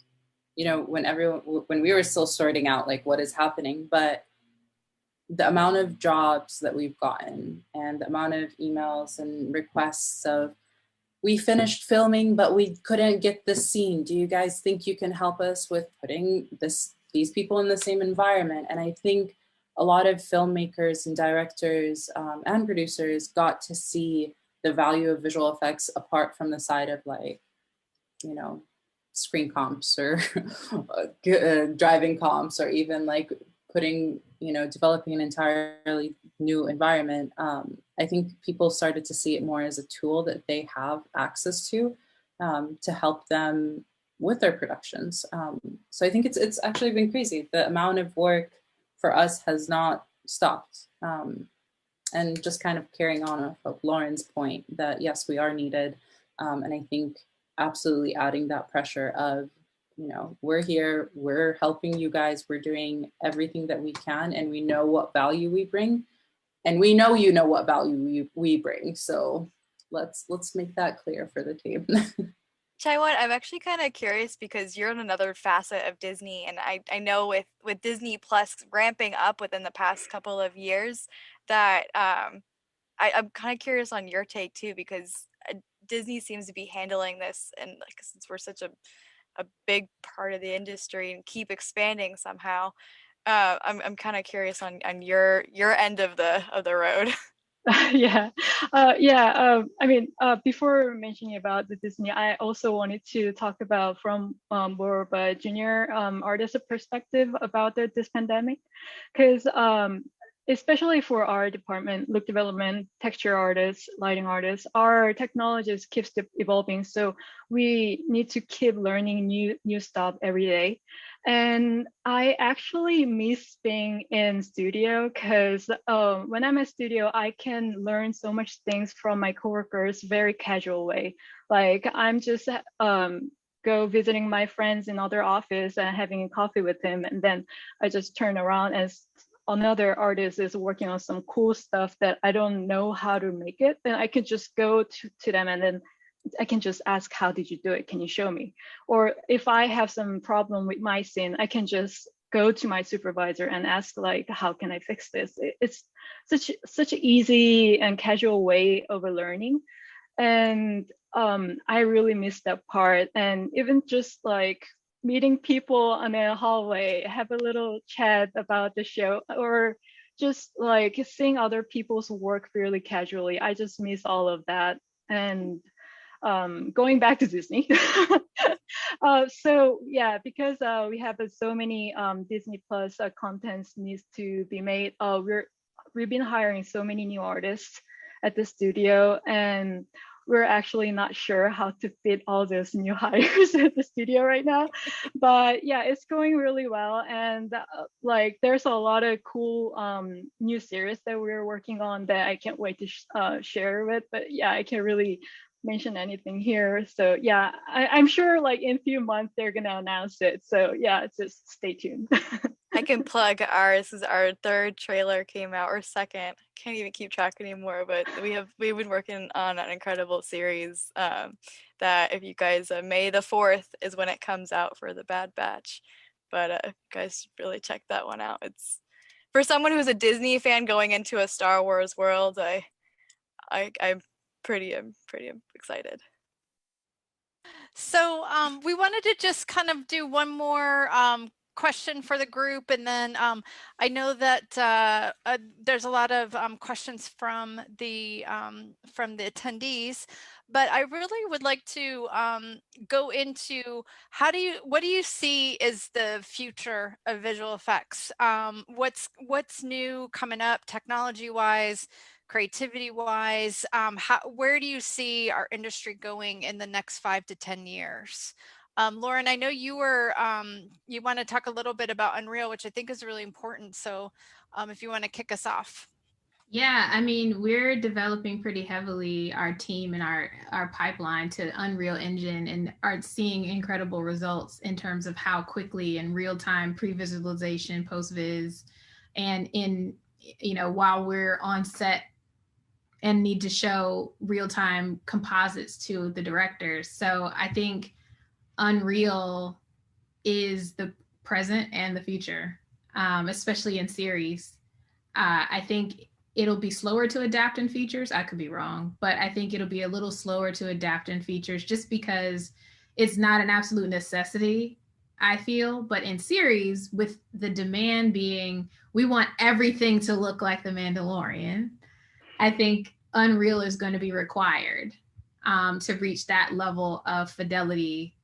you know, when we were still sorting out like what is happening, but the amount of jobs that we've gotten and the amount of emails and requests of, we finished filming, but we couldn't get this scene. Do you guys think you can help us with putting these people in the same environment? And I think a lot of filmmakers and directors and producers got to see the value of visual effects apart from the side of like, you know, screen comps or driving comps, or even like putting, you know, developing an entirely new environment. I think people started to see it more as a tool that they have access to help them with their productions. So I think it's actually been crazy. The amount of work for us has not stopped. And just kind of carrying on of Lauren's point that yes, we are needed. And I think absolutely adding that pressure of, you know, we're here, we're helping you guys, we're doing everything that we can, and we know what value we bring, and we know you know what value we bring. So let's make that clear for the team. Chaiwan, I'm actually kind of curious because you're in another facet of Disney, and I know with Disney Plus ramping up within the past couple of years that I'm kind of curious on your take too, because Disney seems to be handling this, and like since we're such a big part of the industry and keep expanding somehow, I'm kind of curious on your end of the road. Yeah. I mean, before mentioning about the Disney, I also wanted to talk about from more of a junior artist perspective about this pandemic, because especially for our department, look development, texture artists, lighting artists, our technology keeps evolving. So we need to keep learning new stuff every day. And I actually miss being in studio because when I'm in studio, I can learn so much things from my coworkers very casual way. Like I'm just go visiting my friends in other office and having a coffee with him, and then I just turn around as another artist is working on some cool stuff that I don't know how to make it, then I can just go to them and then I can just ask, how did you do it? Can you show me? Or if I have some problem with my scene, I can just go to my supervisor and ask like, how can I fix this? It's such an easy and casual way of learning. And I really miss that part. And even just like meeting people in a hallway, have a little chat about the show, or just like seeing other people's work really casually. I just miss all of that. And going back to Disney. So yeah, because we have so many Disney Plus contents needs to be made. We've been hiring so many new artists at the studio, and we're actually not sure how to fit all those new hires at the studio right now. But yeah, it's going really well. And like there's a lot of cool new series that we're working on that I can't wait to share with. But yeah, I can't really mention anything here. So yeah, I'm sure like in a few months they're gonna announce it. So yeah, just stay tuned. I can plug ours because our third trailer came out, or second. I can't even keep track anymore, but we've been working on an incredible series that if you guys, May the 4th is when it comes out for the Bad Batch. But guys, really check that one out. It's for someone who's a Disney fan going into a Star Wars world. I'm pretty excited. So we wanted to just kind of do one more question for the group, and then I know that there's a lot of questions from the attendees, but I really would like to go into what do you see as the future of visual effects? What's new coming up technology wise, creativity wise? Where do you see our industry going in the next 5 to 10 years? Lauren, I know you were, you want to talk a little bit about Unreal, which I think is really important. So if you want to kick us off. Yeah, I mean, we're developing pretty heavily our team and our pipeline to Unreal Engine, and are seeing incredible results in terms of how quickly in real time pre-visualization, post-viz, and in, you know, while we're on set and need to show real-time composites to the directors. So I think Unreal is the present and the future, especially in series. I think it'll be slower to adapt in features. I could be wrong, but I think it'll be a little slower to adapt in features just because it's not an absolute necessity, I feel. But in series, with the demand being, we want everything to look like The Mandalorian, I think Unreal is going to be required to reach that level of fidelity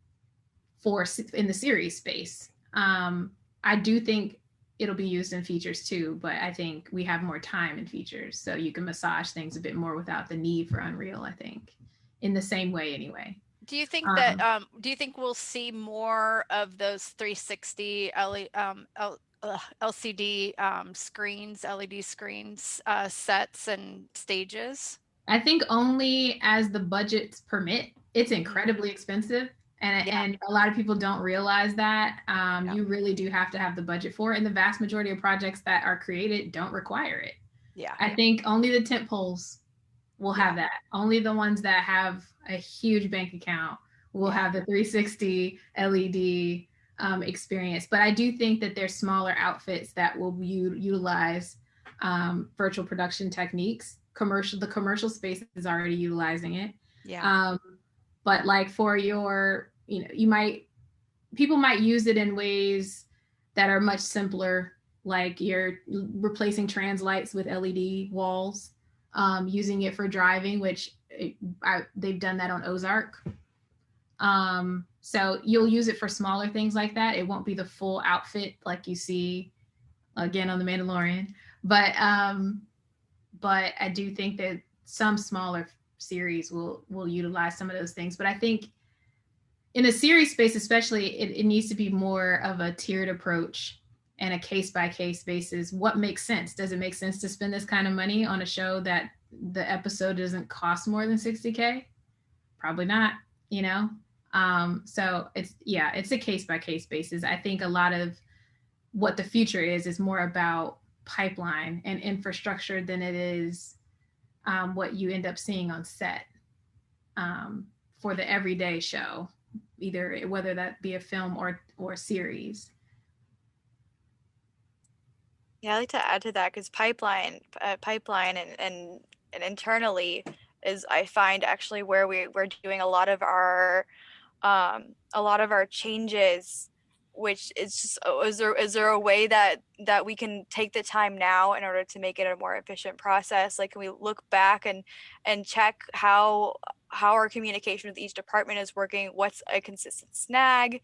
in the series space. I do think it'll be used in features too, but I think we have more time in features, so you can massage things a bit more without the need for Unreal, I think, in the same way anyway. Do you think that, do you think we'll see more of those 360 LCD screens, LED screens, sets and stages? I think only as the budgets permit. It's incredibly expensive. And a lot of people don't realize that. You really do have to have the budget for it. And the vast majority of projects that are created don't require it. Yeah. I think only the tent poles will have that. Only the ones that have a huge bank account will have the 360 LED experience. But I do think that there's smaller outfits that will utilize virtual production techniques. The commercial space is already utilizing it. Yeah. But like for your, you know, people might use it in ways that are much simpler, like you're replacing trans lights with LED walls, using it for driving, which they've done that on Ozark. So you'll use it for smaller things like that. It won't be the full outfit like you see again on The Mandalorian, but I do think that some smaller series will utilize some of those things. But I think in a series space especially, it needs to be more of a tiered approach and a case-by-case basis. What makes sense? Does it make sense to spend this kind of money on a show that the episode doesn't cost more than $60K? Probably not, you know? So it's a case-by-case basis. I think a lot of what the future is more about pipeline and infrastructure than it is what you end up seeing on set for the everyday show, whether that be a film or series. Yeah, I like to add to that because pipeline and internally is, I find, actually where we're doing a lot of our changes, which is just, is there a way that we can take the time now in order to make it a more efficient process? Like, can we look back and check how our communication with each department is working? What's a consistent snag?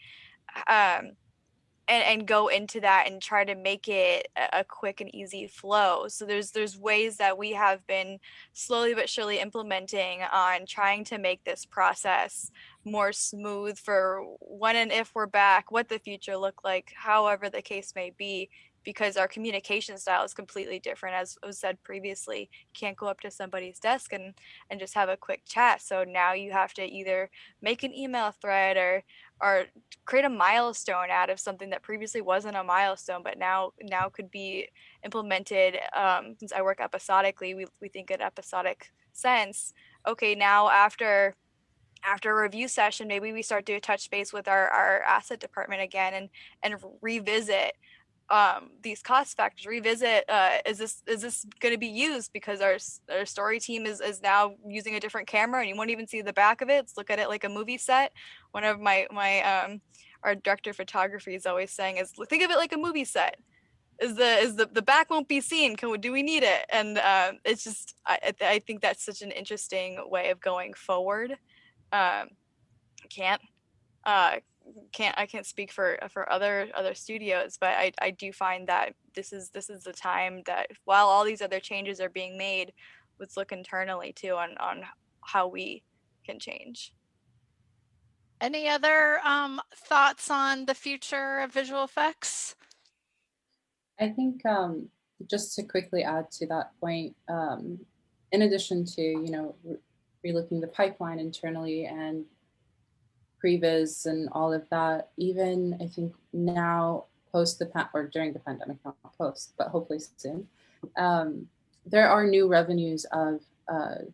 And go into that and try to make it a quick and easy flow. So there's ways that we have been slowly but surely implementing on trying to make this process more smooth for when and if we're back, what the future look like, however the case may be, because our communication style is completely different. As was said previously, you can't go up to somebody's desk and just have a quick chat. So now you have to either make an email thread or create a milestone out of something that previously wasn't a milestone, but now could be implemented. Since I work episodically, we think in episodic sense. Okay, now after a review session, maybe we start to touch base with our asset department again and revisit these cost factors, revisit is this going to be used, because our story team is now using a different camera and you won't even see the back of it. Let's look at it like a movie set. One of my our director of photography is always saying is, think of it like a movie set. Is the back won't be seen, do we need it? And it's just, I think that's such an interesting way of going forward. I can't speak for other studios, but I do find that this is the time that, while all these other changes are being made, let's look internally too on how we can change. Any other thoughts on the future of visual effects? I think just to quickly add to that point, in addition to, relooking the pipeline internally and previs and all of that, even I think now post or during the pandemic, not post, but hopefully soon, there are new revenues of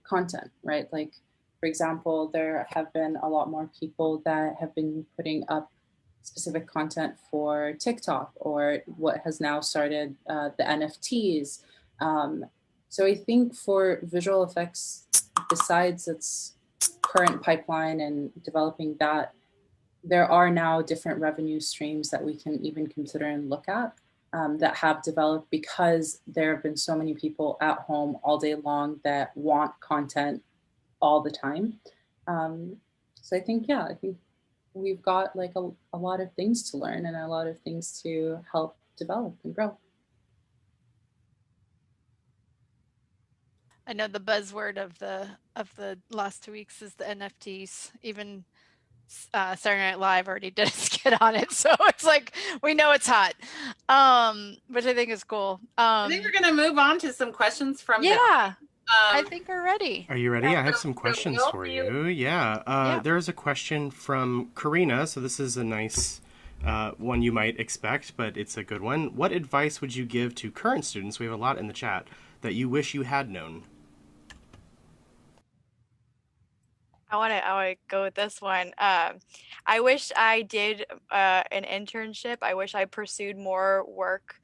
content, right? Like, for example, there have been a lot more people that have been putting up specific content for TikTok, or what has now started the NFTs. So I think for visual effects, besides its current pipeline and developing that, there are now different revenue streams that we can even consider and look at that have developed because there have been so many people at home all day long that want content all the time. So I think we've got like a lot of things to learn and a lot of things to help develop and grow. I know the buzzword of the last 2 weeks is the NFTs. Even Saturday Night Live already did a skit on it, so it's like we know it's hot, which I think is cool. I think we're going to move on to some questions from I think we're ready. Are you ready? I have some questions for you. Yeah. There's a question from Karina. So this is a nice one you might expect, but it's a good one. What advice would you give to current students, we have a lot in the chat, that you wish you had known? I want to go with this one. I wish I did an internship. I wish I pursued more work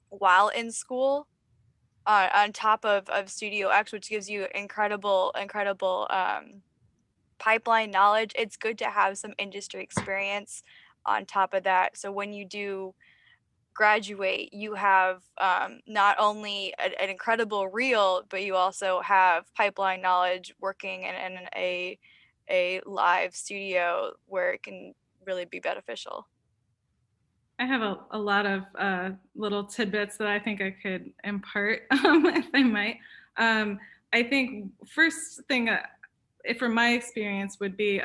while in school. On top of Studio X, which gives you incredible pipeline knowledge. It's good to have some industry experience on top of that. So when you do graduate, you have not only an incredible reel, but you also have pipeline knowledge working in a live studio where it can really be beneficial. I have a lot of little tidbits that I think I could impart, if I might. I think first thing, from my experience, would be,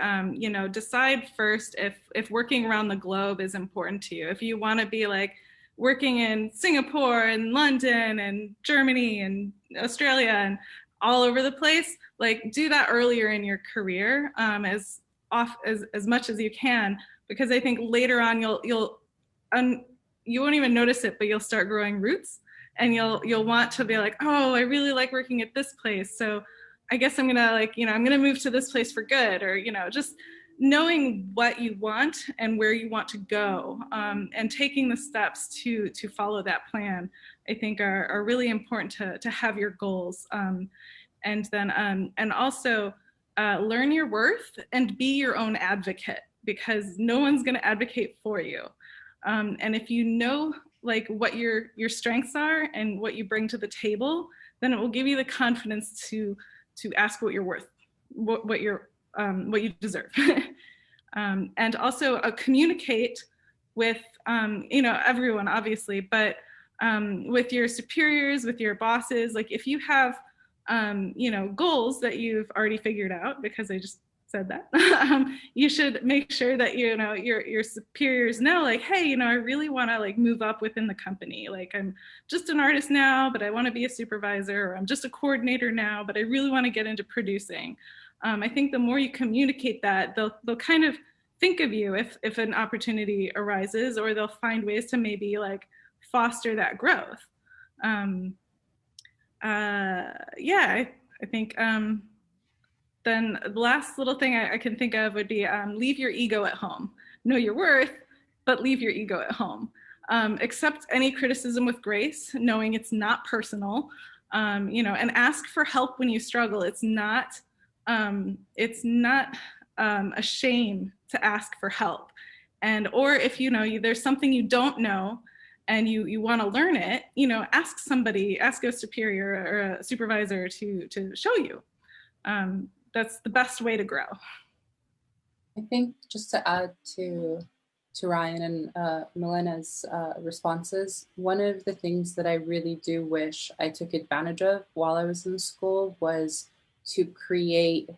decide first if working around the globe is important to you. If you want to be like working in Singapore and London and Germany and Australia and all over the place, like do that earlier in your career as much as you can, because I think later on you won't even notice it, but you'll start growing roots, and you'll want to be like, oh, I really like working at this place, so I guess I'm gonna move to this place for good, or just knowing what you want and where you want to go, and taking the steps to follow that plan, I think are really important to have your goals, and then and also learn your worth and be your own advocate, because no one's gonna advocate for you. And if you know like what your strengths are and what you bring to the table, then it will give you the confidence to ask what you're worth, what you deserve. And also communicate with everyone, obviously, but with your superiors, with your bosses. Like if you have goals that you've already figured out, because I just said that, you should make sure that your superiors know, like, hey, I really want to like move up within the company. Like I'm just an artist now, but I want to be a supervisor, or I'm just a coordinator now, but I really want to get into producing. I think the more you communicate that, they'll kind of think of you if an opportunity arises, or they'll find ways to maybe like foster that growth. I think then the last little thing I can think of would be leave your ego at home. Know your worth, but leave your ego at home. Accept any criticism with grace, knowing it's not personal, and ask for help when you struggle. It's not a shame to ask for help. Or if there's something you don't know and you want to learn it, ask a superior or a supervisor to show you. That's the best way to grow. I think just to add to Ryan and Milena's responses, one of the things that I really do wish I took advantage of while I was in school was to create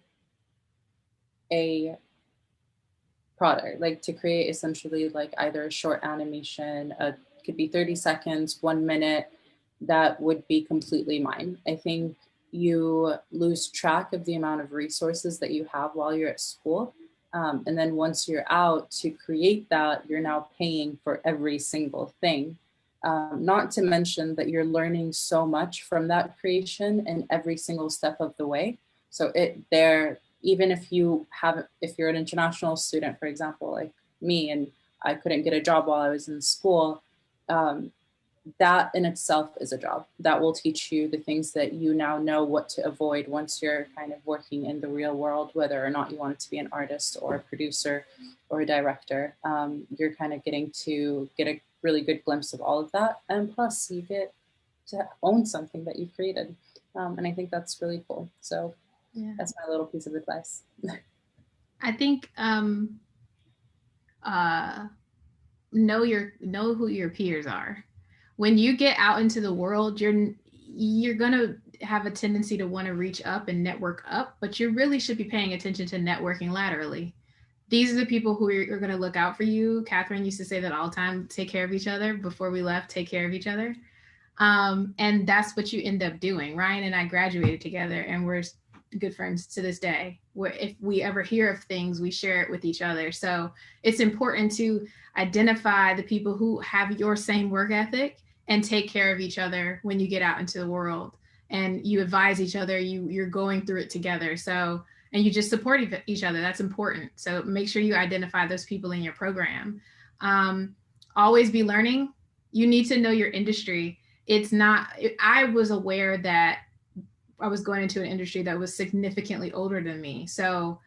a product, like to create essentially like either a short animation, could be 30 seconds, 1 minute, that would be completely mine. I think you lose track of the amount of resources that you have while you're at school. And then once you're out to create that, you're now paying for every single thing. Not to mention that you're learning so much from that creation and every single step of the way. So even if you're an international student, for example, like me, and I couldn't get a job while I was in school, that in itself is a job that will teach you the things that you now know what to avoid once you're kind of working in the real world, whether or not you want to be an artist or a producer or a director. You're kind of getting to get a really good glimpse of all of that. And plus you get to own something that you've created. And I think that's really cool. So that's my little piece of advice. I think know who your peers are. When you get out into the world, you're gonna have a tendency to want to reach up and network up, but you really should be paying attention to networking laterally. These are the people who are going to look out for you. Catherine used to say that all the time: take care of each other. Before we left, take care of each other. And that's what you end up doing. Ryan and I graduated together, and we're good friends to this day, where if we ever hear of things, we share it with each other. So it's important to identify the people who have your same work ethic and take care of each other when you get out into the world, and you advise each other, you're going through it together. So, and you just support each other. That's important. So make sure you identify those people in your program. Always be learning. You need to know your industry. I was aware that I was going into an industry that was significantly older than me. So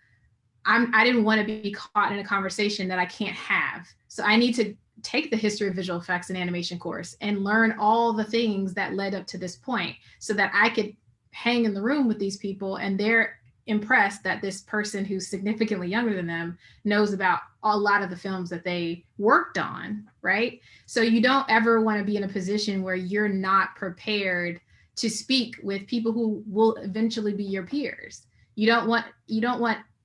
I didn't want to be caught in a conversation that I can't have. So I need to take the history of visual effects and animation course and learn all the things that led up to this point, so that I could hang in the room with these people and they're impressed that this person who's significantly younger than them knows about a lot of the films that they worked on, right? So you don't ever want to be in a position where you're not prepared to speak with people who will eventually be your peers. You don't want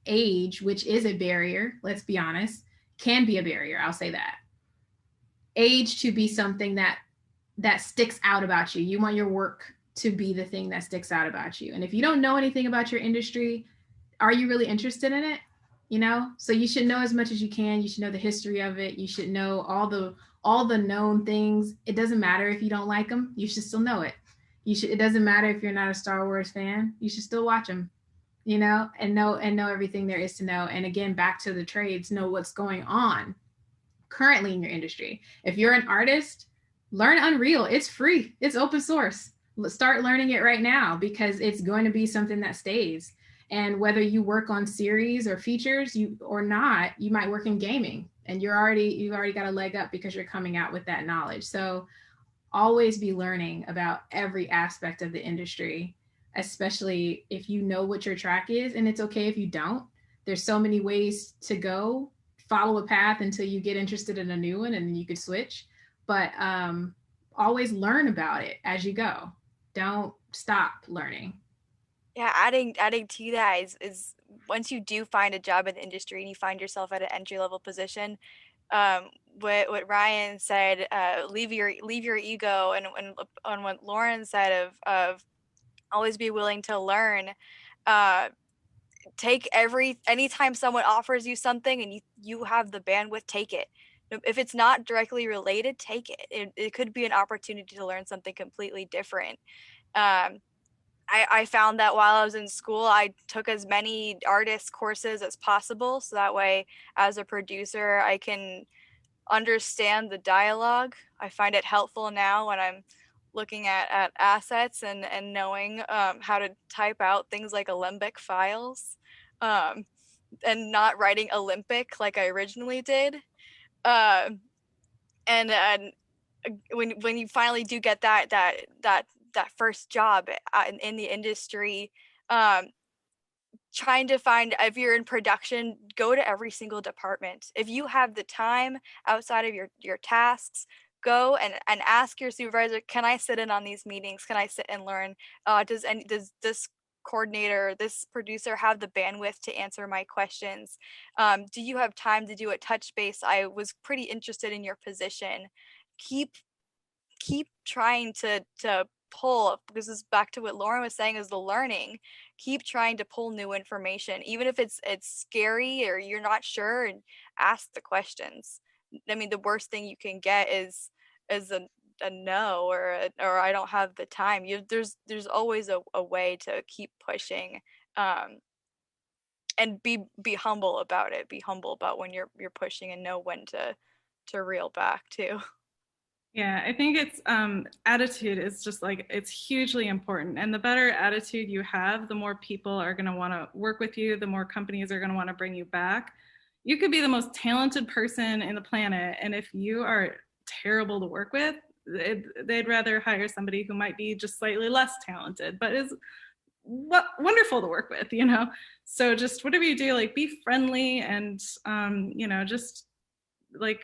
age, which is a barrier, let's be honest, can be a barrier, I'll say that. Age to be something that sticks out about you. You want your work to be the thing that sticks out about you. And if you don't know anything about your industry, are you really interested in it? So you should know as much as you can. You should know the history of it. You should know all the known things. It doesn't matter if you don't like them. You should still know it. It doesn't matter if you're not a Star Wars fan. You should still watch them, and know everything there is to know. And again, back to the trades, know what's going on currently in your industry. If you're an artist, learn Unreal. It's free. It's open source. Start learning it right now, because it's going to be something that stays. And whether you work on series or features or not, you might work in gaming, and you've already got a leg up because you're coming out with that knowledge. So always be learning about every aspect of the industry, especially if you know what your track is. And it's okay if you don't. There's so many ways to go. Follow a path until you get interested in a new one, and you could switch. But always learn about it as you go. Don't stop learning. Yeah, adding to that is once you do find a job in the industry and you find yourself at an entry level position, what Ryan said, leave your ego, and on what Lauren said of always be willing to learn. Take anytime someone offers you something and you have the bandwidth, take it. If it's not directly related, take it. It could be an opportunity to learn something completely different. I found that while I was in school, I took as many artist courses as possible, so that way, as a producer, I can understand the dialogue. I find it helpful now when I'm looking at assets and knowing how to type out things like Alembic files, and not writing Olympic like I originally did. And when you finally do get that first job in the industry, trying to find, if you're in production, go to every single department. If you have the time outside of your tasks, go and ask your supervisor, can I sit in on these meetings? Can I sit and learn? Does this coordinator, this producer have the bandwidth to answer my questions? Do you have time to do a touch base? I was pretty interested in your position. Keep trying to pull, this is back to what Lauren was saying, is the learning. Keep trying to pull new information, even if it's scary or you're not sure, and ask the questions. I mean, the worst thing you can get is a no, or I don't have the time. There's always a way to keep pushing, and be humble about it. Be humble about when you're pushing, and know when to reel back too. Yeah, I think it's attitude is just like, it's hugely important. And the better attitude you have, the more people are going to want to work with you, the more companies are going to want to bring you back. You could be the most talented person in the planet, and if you are terrible to work with, they'd rather hire somebody who might be just slightly less talented, but is wonderful to work with, you know? So just whatever you do, like, be friendly and, you know, just like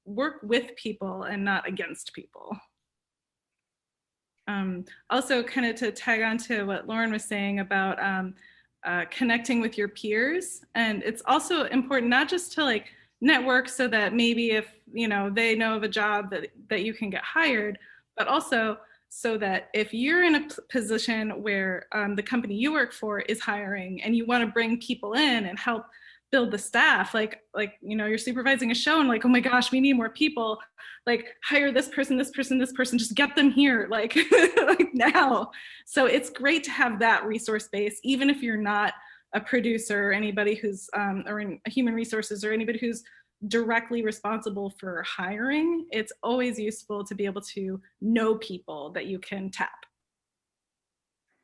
work with people and not against people. Also, kind of to tag on to what Lauren was saying about connecting with your peers. And it's also important not just to like network so that maybe if, you know, they know of a job that you can get hired, but also so that if you're in a position where the company you work for is hiring and you want to bring people in and help build the staff, like, you know, you're supervising a show and like, oh my gosh, we need more people, like hire this person, just get them here, like, like now. So it's great to have that resource base, even if you're not a producer or anybody who's, or in human resources or anybody who's directly responsible for hiring. It's always useful to be able to know people that you can tap.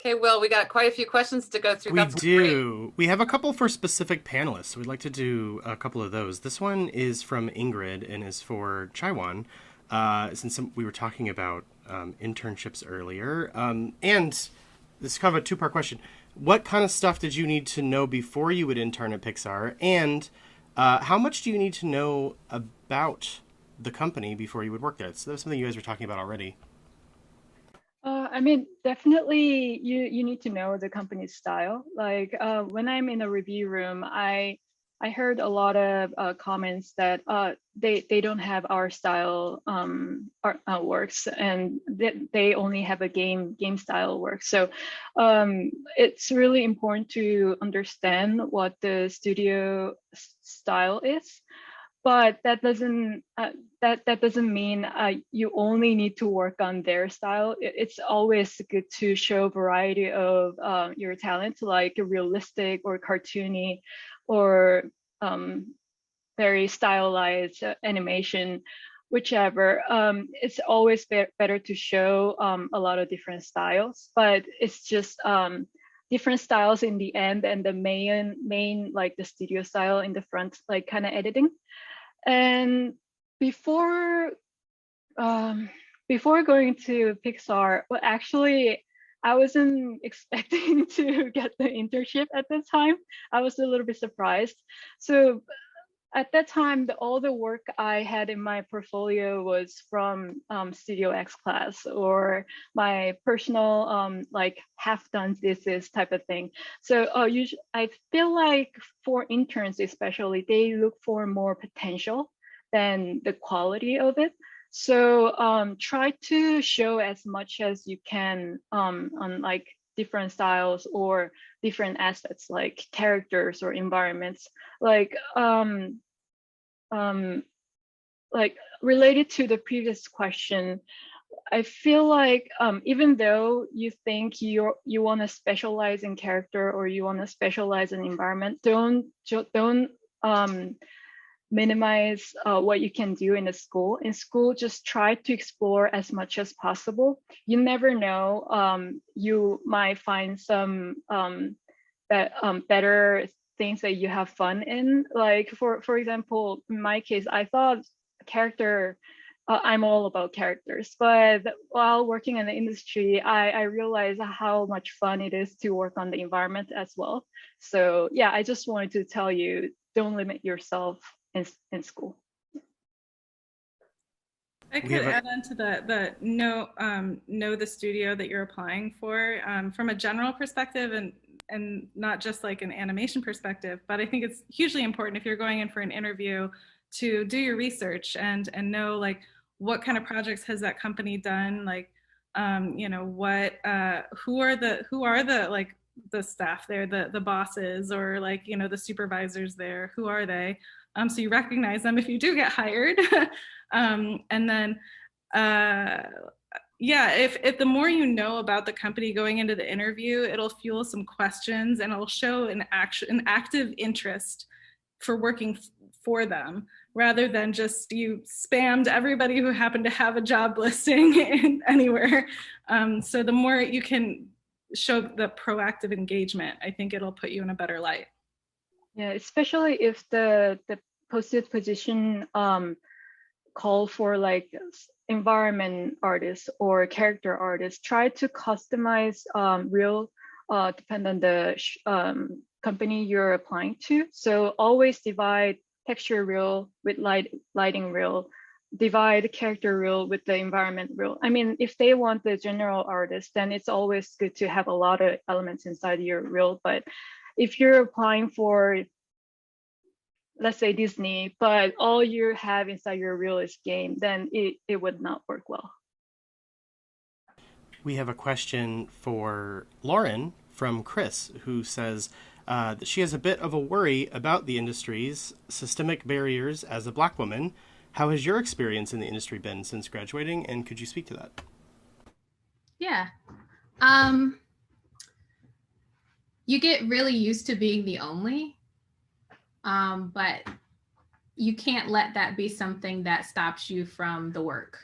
Okay, Will, we got quite a few questions to go through. We do. Great. We have a couple for specific panelists, so we'd like to do a couple of those. This one is from Ingrid and is for Chaiwan, since we were talking about internships earlier. And this is kind of a two-part question. What kind of stuff did you need to know before you would intern at Pixar? And how much do you need to know about the company before you would work there? So that was something you guys were talking about already. I mean, definitely you need to know the company's style. Like when I'm in a review room, I heard a lot of comments that they don't have our style works, and they only have a game style work. So it's really important to understand what the studio style is. But that doesn't mean you only need to work on their style. It's always good to show variety of your talent, like realistic or cartoony, or very stylized animation, whichever. It's always better to show a lot of different styles, but it's just different styles in the end, and the main like the studio style in the front, like kind of editing. And before going to Pixar, well, actually, I wasn't expecting to get the internship at that time. I was a little bit surprised. So at that time, all the work I had in my portfolio was from Studio X class, or my personal like half-done thesis type of thing. So I feel like for interns especially, they look for more potential than the quality of it. So try to show as much as you can on like different styles or different aspects, like characters or environments, like related to the previous question. I feel like even though you think you want to specialize in character, or you want to specialize in environment, don't minimize what you can do in the school. In school, just try to explore as much as possible. You never know, you might find some better things that you have fun in. Like for example, in my case, I thought I'm all about characters, but while working in the industry, I realized how much fun it is to work on the environment as well. So yeah, I just wanted to tell you, don't limit yourself in school. I could add on to the know the studio that you're applying for. From a general perspective, and and not just like an animation perspective, but I think it's hugely important if you're going in for an interview to do your research and know like what kind of projects has that company done, like what who are the like the staff there, the bosses, or like the supervisors there, who are they, so you recognize them if you do get hired. And then if the more you know about the company going into the interview, it'll fuel some questions and it'll show an active interest for working for them, rather than just you spammed everybody who happened to have a job listing anywhere. So the more you can show the proactive engagement, I think it'll put you in a better light. Yeah, especially if the posted position call for like environment artists or character artists, try to customize reel depend on the company you're applying to. So always divide texture reel with lighting reel, divide character reel with the environment reel. I mean, if they want the general artist, then it's always good to have a lot of elements inside your reel. But if you're applying for, let's say Disney, but all you have inside your reel is game, then it would not work well. We have a question for Lauren from Chris, who says that she has a bit of a worry about the industry's systemic barriers as a Black woman. How has your experience in the industry been since graduating, and could you speak to that? Yeah. You get really used to being the only, but you can't let that be something that stops you from the work.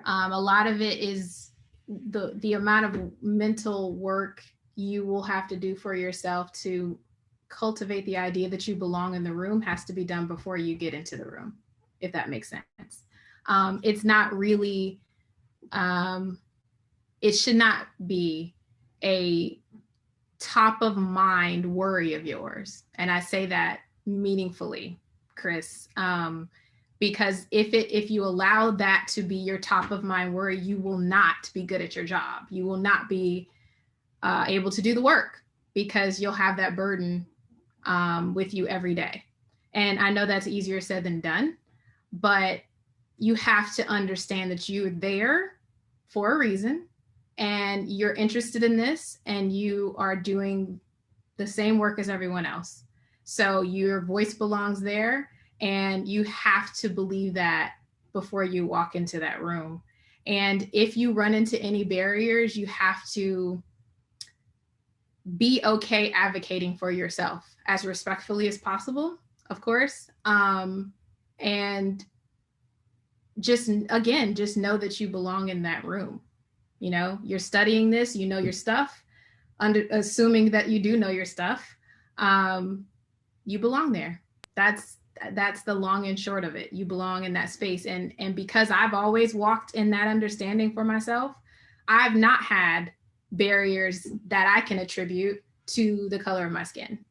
A lot of it is the amount of mental work you will have to do for yourself to cultivate the idea that you belong in the room has to be done before you get into the room, if that makes sense. It's not really, it should not be a top of mind worry of yours. And I say that meaningfully, Chris, because if you allow that to be your top of mind worry, you will not be good at your job. You will not be able to do the work because you'll have that burden with you every day. And I know that's easier said than done, but you have to understand that you're there for a reason and you're interested in this and you are doing the same work as everyone else. So your voice belongs there and you have to believe that before you walk into that room. And if you run into any barriers, you have to be okay advocating for yourself as respectfully as possible, of course. And just know that you belong in that room. You know, you're studying this, you know your stuff, assuming that you do know your stuff, you belong there. That's the long and short of it. You belong in that space. And because I've always walked in that understanding for myself, I've not had barriers that I can attribute to the color of my skin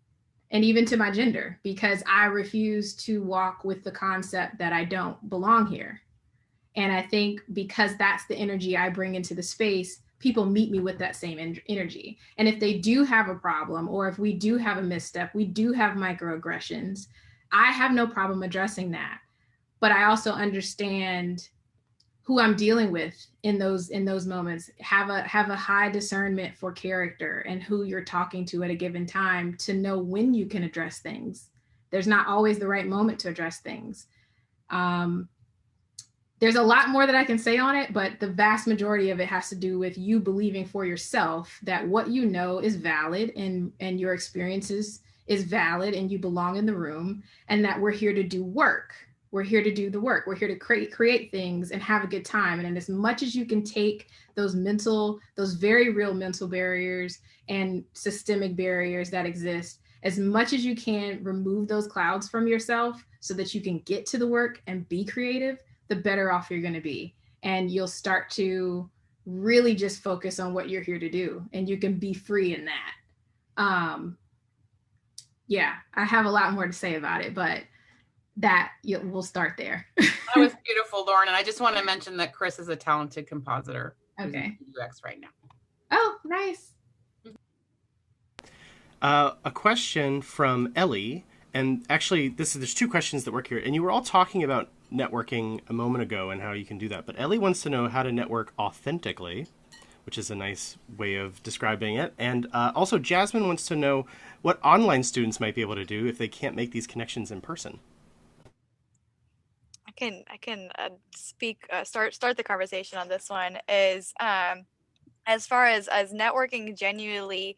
and even to my gender, because I refuse to walk with the concept that I don't belong here. And I think because that's the energy I bring into the space, people meet me with that same energy. And if they do have a problem, or if we do have a misstep, we do have microaggressions, I have no problem addressing that. But I also understand who I'm dealing with in those moments, have a high discernment for character and who you're talking to at a given time to know when you can address things. There's not always the right moment to address things. There's a lot more that I can say on it, but the vast majority of it has to do with you believing for yourself that what you know is valid and your experiences is valid and you belong in the room, and that we're here to do work. We're here to do the work. We're here to create things and have a good time. And as much as you can take those very real mental barriers and systemic barriers that exist, as much as you can remove those clouds from yourself so that you can get to the work and be creative, the better off you're going to be. And you'll start to really just focus on what you're here to do. And you can be free in that. Yeah, I have a lot more to say about it, but we'll start there. That was beautiful, Lauren. And I just want to mention that Chris is a talented compositor. Okay. UX right now. Oh, nice. A question from Ellie, and actually there's two questions that work here, and you were all talking about networking a moment ago and how you can do that, but Ellie wants to know how to network authentically, which is a nice way of describing it. And also Jasmine wants to know what online students might be able to do if they can't make these connections in person. I can start the conversation on this one. Is as far as networking, genuinely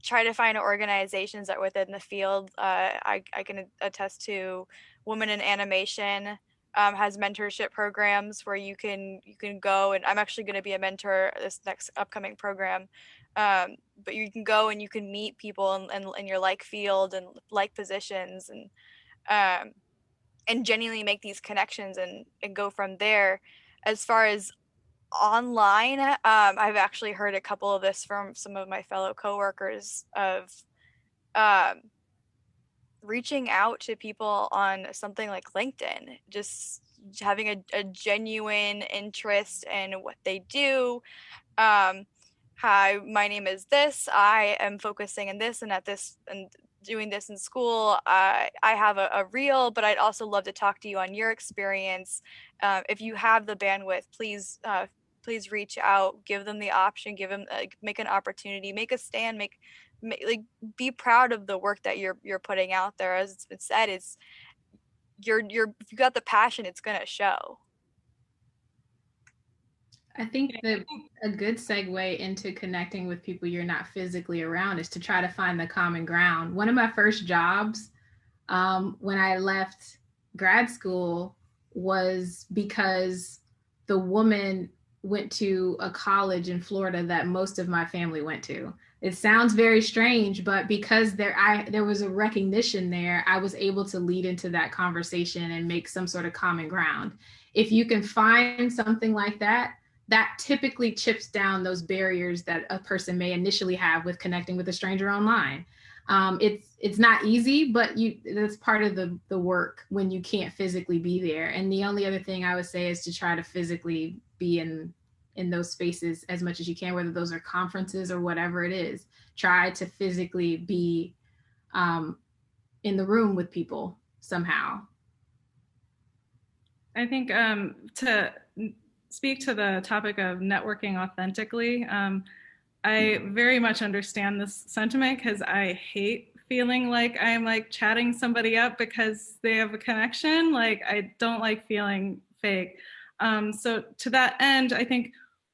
try to find organizations that within the field. I can attest to Women in Animation has mentorship programs where you can go, and I'm actually going to be a mentor this next upcoming program. But you can go and you can meet people in your like field and like positions, and genuinely make these connections and go from there. As far as online, I've actually heard a couple of this from some of my fellow coworkers of reaching out to people on something like LinkedIn, just having a genuine interest in what they do. Hi, my name is this. I am focusing in this and at this and doing this in school. I have a reel, but I'd also love to talk to you on your experience. If you have the bandwidth, please reach out, give them the option, give them make an opportunity, make a stand, make like be proud of the work that you're putting out there. As it's said, it's if you got the passion, it's gonna show. I think that a good segue into connecting with people you're not physically around is to try to find the common ground. One of my first jobs when I left grad school was because the woman went to a college in Florida that most of my family went to. It sounds very strange, but because there was a recognition there, I was able to lead into that conversation and make some sort of common ground. If you can find something like that, that typically chips down those barriers that a person may initially have with connecting with a stranger online. It's not easy, but that's part of the work when you can't physically be there. And the only other thing I would say is to try to physically be in those spaces as much as you can, whether those are conferences or whatever it is. Try to physically be in the room with people somehow. I think to speak to the topic of networking authentically, I very much understand this sentiment because I hate feeling like I'm like chatting somebody up because they have a connection. Like I don't like feeling fake. So to that end, I think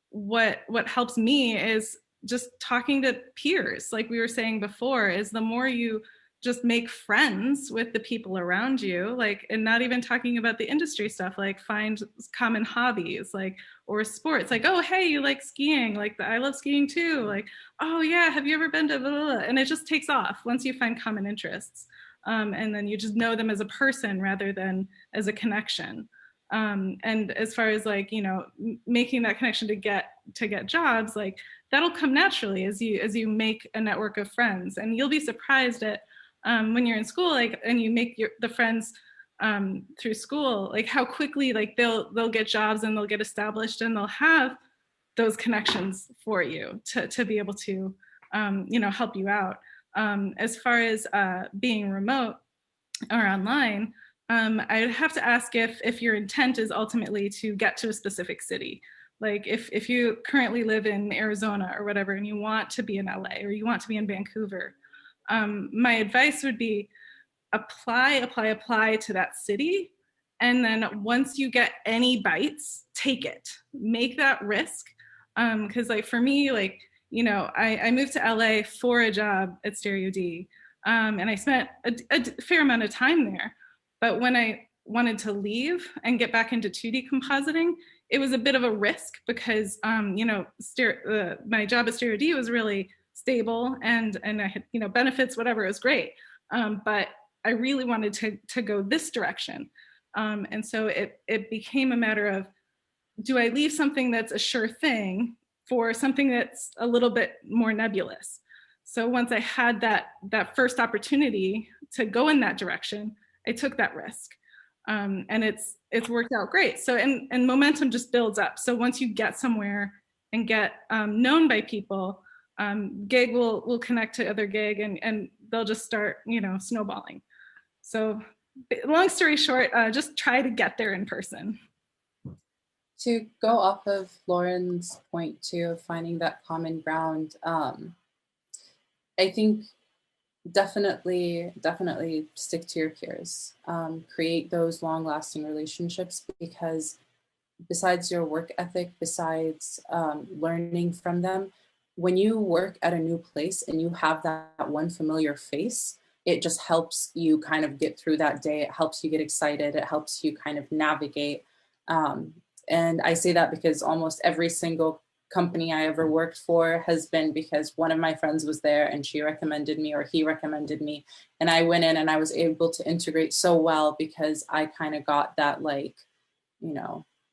what helps me is just talking to peers. Like we were saying before, is the more you just make friends with the people around you, like, and not even talking about the industry stuff, like find common hobbies, like, or sports, like, oh, hey, you like skiing, like I love skiing too, like, oh yeah, have you ever been to blah, blah, blah? And it just takes off once you find common interests. And then you just know them as a person rather than as a connection. And as far as like, you know, making that connection to get jobs, like that'll come naturally as you make a network of friends. And you'll be surprised at when you're in school, like, and you make the friends through school, like how quickly like they'll get jobs and they'll get established and they'll have those connections for you to be able to you know, help you out. As far as being remote or online, I'd have to ask if your intent is ultimately to get to a specific city. Like if you currently live in Arizona or whatever, and you want to be in LA or you want to be in Vancouver, my advice would be apply to that city. And then once you get any bites, take it, make that risk. Cause like for me, like, you know, I moved to LA for a job at Stereo D. And I spent a fair amount of time there. But when I wanted to leave and get back into 2D compositing, it was a bit of a risk because, you know, my job at Stereo D was really stable and I had, you know, benefits, whatever, it was great. But I really wanted to go this direction. And so it became a matter of, do I leave something that's a sure thing for something that's a little bit more nebulous? So once I had that first opportunity to go in that direction, I took that risk. And it's worked out great. So, and momentum just builds up. So once you get somewhere and get known by people, gig will connect to other gig, and they'll just start, snowballing. So long story short, just try to get there in person. To go off of Lauren's point too, of finding that common ground, I think definitely stick to your peers. Create those long-lasting relationships, because besides your work ethic, besides learning from them, when you work at a new place and you have that one familiar face, it just helps you kind of get through that day. It helps you get excited. It helps you kind of navigate. And I say that because almost every single company I ever worked for has been because one of my friends was there and she recommended me, or he recommended me. And I went in and I was able to integrate so well because I kind of got that, like,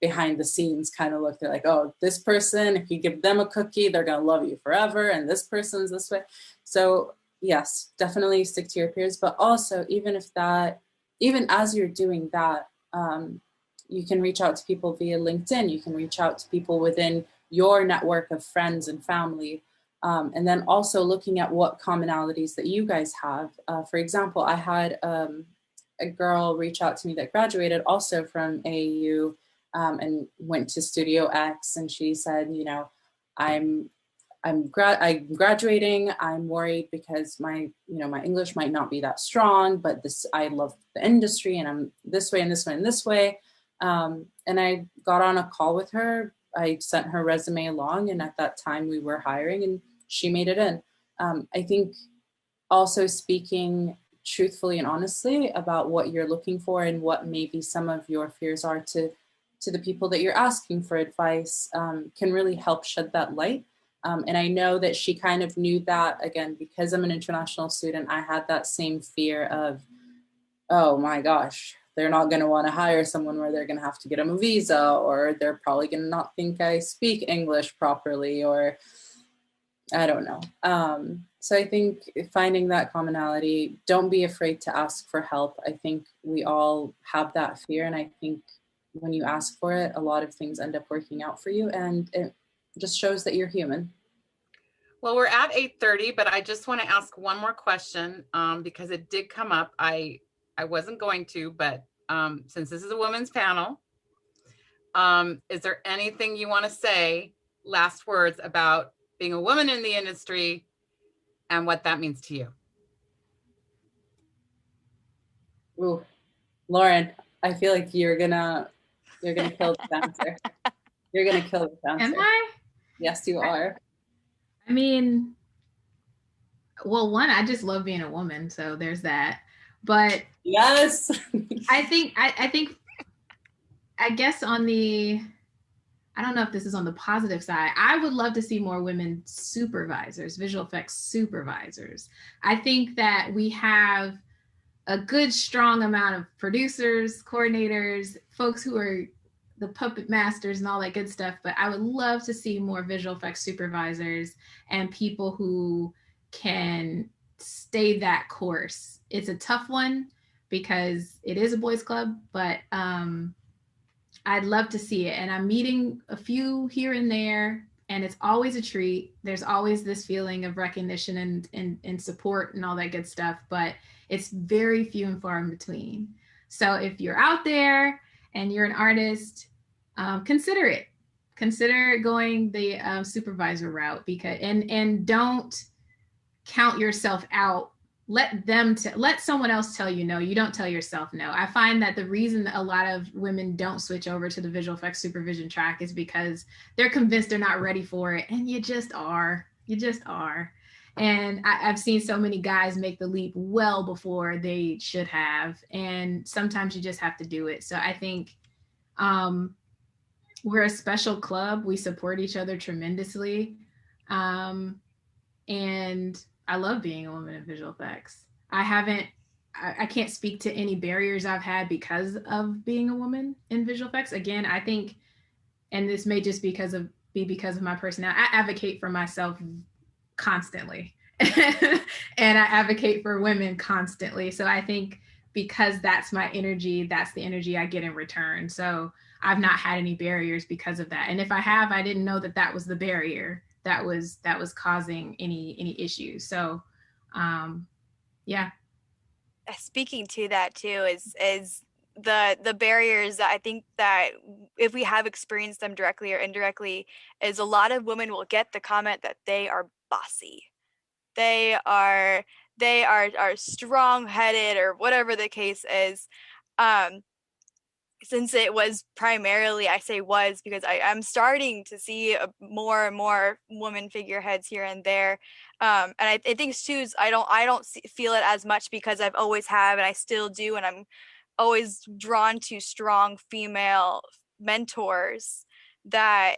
behind the scenes kind of look. They're like, oh, this person, if you give them a cookie, they're going to love you forever. And this person's this way. So yes, definitely stick to your peers. But also, even as you're doing that, you can reach out to people via LinkedIn. You can reach out to people within your network of friends and family. And then also looking at what commonalities that you guys have. For example, I had a girl reach out to me that graduated also from AAU and went to Studio X. And she said, I'm graduating. I'm worried because my English might not be that strong, but I love the industry and I'm this way and this way and this way. And I got on a call with her. I sent her resume along, and at that time we were hiring and she made it in. I think also speaking truthfully and honestly about what you're looking for and what maybe some of your fears are to the people that you're asking for advice can really help shed that light. And I know that she kind of knew that, again, because I'm an international student, I had that same fear of, oh my gosh, they're not going to want to hire someone where they're going to have to get them a visa, or they're probably going to not think I speak English properly, or I don't know. So I think finding that commonality, don't be afraid to ask for help. I think we all have that fear. And I think when you ask for it, a lot of things end up working out for you. And it just shows that you're human. Well, we're at 8:30, but I just want to ask one more question because it did come up. I wasn't going to, but since this is a women's panel, is there anything you want to say, last words about being a woman in the industry and what that means to you? Ooh, Lauren, I feel like you're gonna kill this answer. You're gonna kill this answer. Am I? Yes, you are. I mean, well, one, I just love being a woman, so there's that. But yes, I guess on the, I don't know if this is on the positive side, I would love to see more women supervisors, visual effects supervisors. I think that we have a good, strong amount of producers, coordinators, folks who are the puppet masters and all that good stuff. But I would love to see more visual effects supervisors and people who can stay that course. It's a tough one because it is a boys club, but I'd love to see it. And I'm meeting a few here and there, and it's always a treat. There's always this feeling of recognition and support and all that good stuff, but it's very few and far in between. So if you're out there and you're an artist, consider it. Consider going the supervisor route, because and don't count yourself out. Let someone else tell you no. You don't tell yourself no. I find that the reason that a lot of women don't switch over to the visual effects supervision track is because they're convinced they're not ready for it, and you just are. You just are. And I've seen so many guys make the leap well before they should have, and sometimes you just have to do it. So I think we're a special club. We support each other tremendously, and I love being a woman in visual effects. I can't speak to any barriers I've had because of being a woman in visual effects. Again, I think, and this may just be because of my personality, I advocate for myself constantly. And I advocate for women constantly. So I think because that's my energy, that's the energy I get in return. So I've not had any barriers because of that. And if I have, I didn't know that was the barrier. that was causing any issues. So yeah. Speaking to that too is the barriers that I think that if we have experienced them directly or indirectly, is a lot of women will get the comment that they are bossy. They are strong-headed, or whatever the case is. Since it was primarily, I say was because I'm starting to see more and more woman figureheads here and there. And I think too, I don't feel it as much because I've always have, and I still do. And I'm always drawn to strong female mentors that,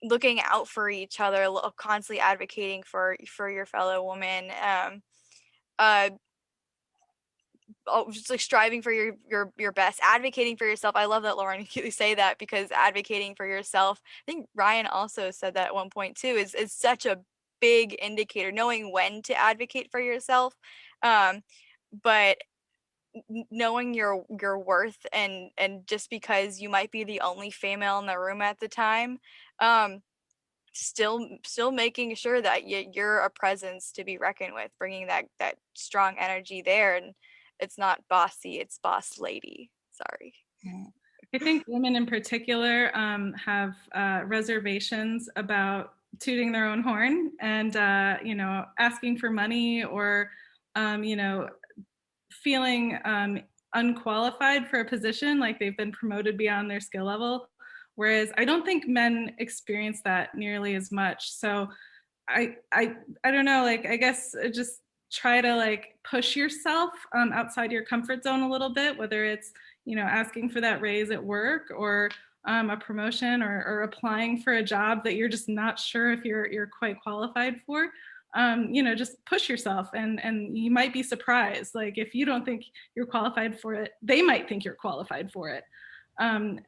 looking out for each other, constantly advocating for your fellow woman, just like striving for your best, advocating for yourself. I love that, Lauren, you say that, because advocating for yourself, I think Ryan also said that at one point too, is such a big indicator, knowing when to advocate for yourself, but knowing your worth, and just because you might be the only female in the room at the time, still making sure that you're a presence to be reckoned with, bringing that strong energy there. And it's not bossy, it's boss lady. Sorry. I think women in particular have reservations about tooting their own horn and, asking for money, or, feeling unqualified for a position, like they've been promoted beyond their skill level. Whereas I don't think men experience that nearly as much. So I don't know, like, I guess just try to like push yourself outside your comfort zone a little bit, whether it's, asking for that raise at work, or a promotion, or applying for a job that you're just not sure if you're quite qualified for. Just push yourself, and you might be surprised. Like, if you don't think you're qualified for it, they might think you're qualified for it. And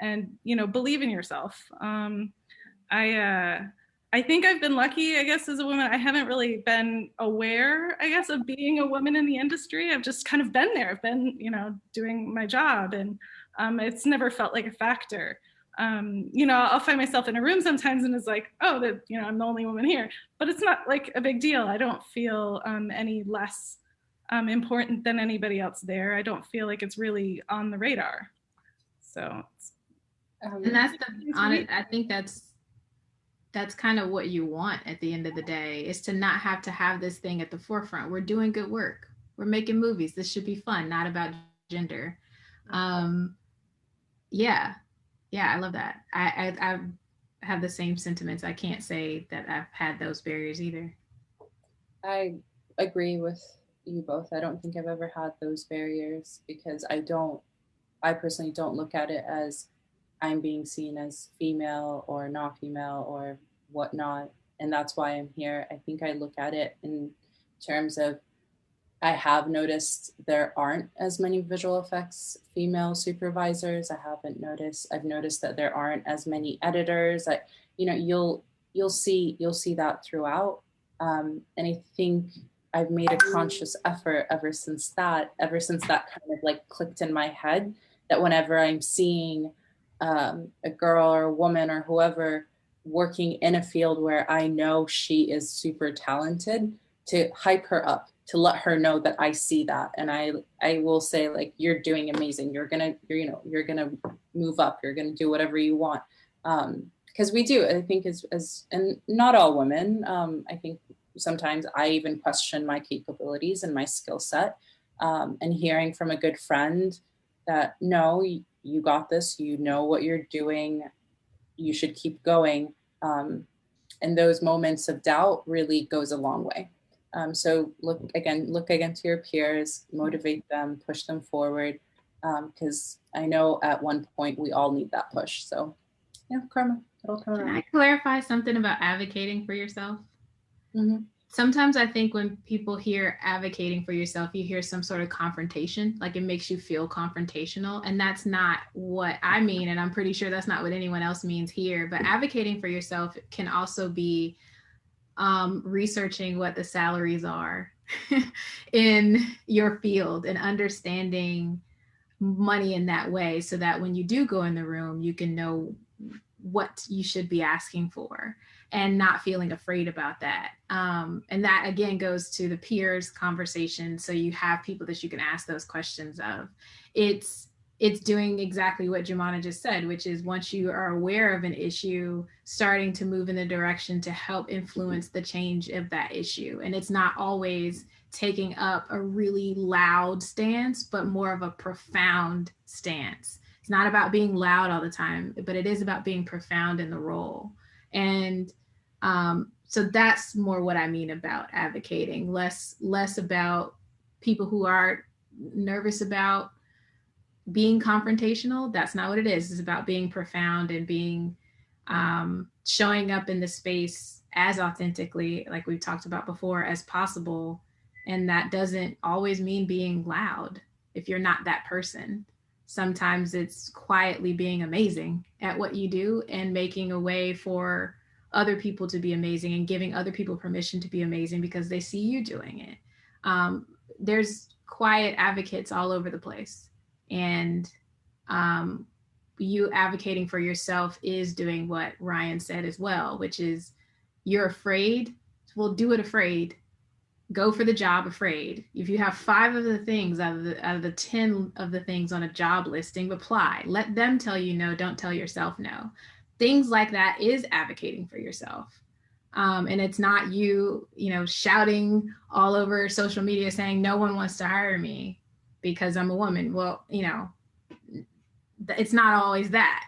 believe in yourself. I think I've been lucky, I guess, as a woman. I haven't really been aware, I guess, of being a woman in the industry. I've just kind of been there. I've been, doing my job, and it's never felt like a factor. I'll find myself in a room sometimes and it's like, oh, I'm the only woman here, but it's not like a big deal. I don't feel any less important than anybody else there. I don't feel like it's really on the radar. So, and that's I think that's kind of what you want at the end of the day, is to not have to have this thing at the forefront. We're doing good work. We're making movies. This should be fun, not about gender. Yeah, I love that. I have the same sentiments. I can't say that I've had those barriers either. I agree with you both. I don't think I've ever had those barriers, because I personally don't look at it as I'm being seen as female or not female or whatnot. And that's why I'm here. I think I look at it in terms of, I have noticed there aren't as many visual effects female supervisors. I've noticed that there aren't as many editors. You'll see that throughout. And I think I've made a conscious effort ever since that kind of like clicked in my head, that whenever I'm seeing a girl or a woman or whoever working in a field where I know she is super talented, to hype her up, to let her know that I see that. And I will say, like, you're doing amazing. You're gonna move up. You're gonna do whatever you want. Because we do, I think, as and not all women, I think sometimes I even question my capabilities and my skill set, and hearing from a good friend that, no, you got this, you know what you're doing, you should keep going. And those moments of doubt really goes a long way. So look again to your peers, motivate them, push them forward, because I know at one point we all need that push. So yeah, karma, it'll come around. Can I clarify something about advocating for yourself? Mm-hmm. Sometimes I think when people hear advocating for yourself, you hear some sort of confrontation, like it makes you feel confrontational. And that's not what I mean. And I'm pretty sure that's not what anyone else means here. But advocating for yourself can also be researching what the salaries are in your field and understanding money in that way, so that when you do go in the room, you can know what you should be asking for and not feeling afraid about that. And that again goes to the peers conversation. So you have people that you can ask those questions of. It's doing exactly what Jumana just said, which is once you are aware of an issue, starting to move in the direction to help influence the change of that issue. And it's not always taking up a really loud stance, but more of a profound stance. It's not about being loud all the time, but it is about being profound in the role. And so that's more what I mean about advocating, less about people who are nervous about being confrontational. That's not what it is. It's about being profound and being showing up in the space as authentically, like we've talked about before, as possible. And that doesn't always mean being loud if you're not that person. Sometimes it's quietly being amazing at what you do and making a way for other people to be amazing and giving other people permission to be amazing because they see you doing it. There's quiet advocates all over the place. And you advocating for yourself is doing what Ryan said as well, which is you're afraid. Well, do it afraid. Go for the job afraid. If you have 5 of the things out of the 10 of the things on a job listing, apply. Let them tell you no. Don't tell yourself no. Things like that is advocating for yourself. And it's not you shouting all over social media saying no one wants to hire me because I'm a woman. Well, it's not always that.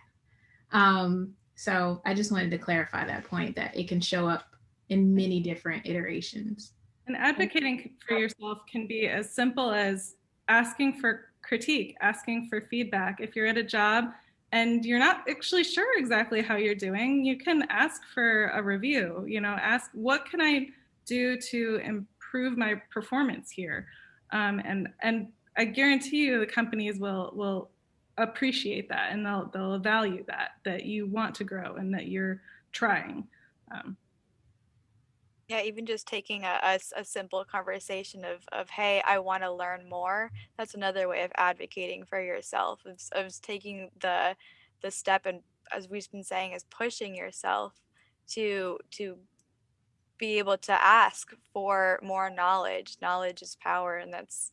So I just wanted to clarify that point, that it can show up in many different iterations. And advocating for yourself can be as simple as asking for critique, asking for feedback. If you're at a job and you're not actually sure exactly how you're doing, you can ask for a review. Ask, what can I do to improve my performance here? And I guarantee you the companies will appreciate that, and they'll value that you want to grow and that you're trying. Yeah, even just taking a simple conversation of hey, I want to learn more. That's another way of advocating for yourself, of taking the step, and as we've been saying, is pushing yourself to be able to ask for more knowledge. Knowledge is power, and that's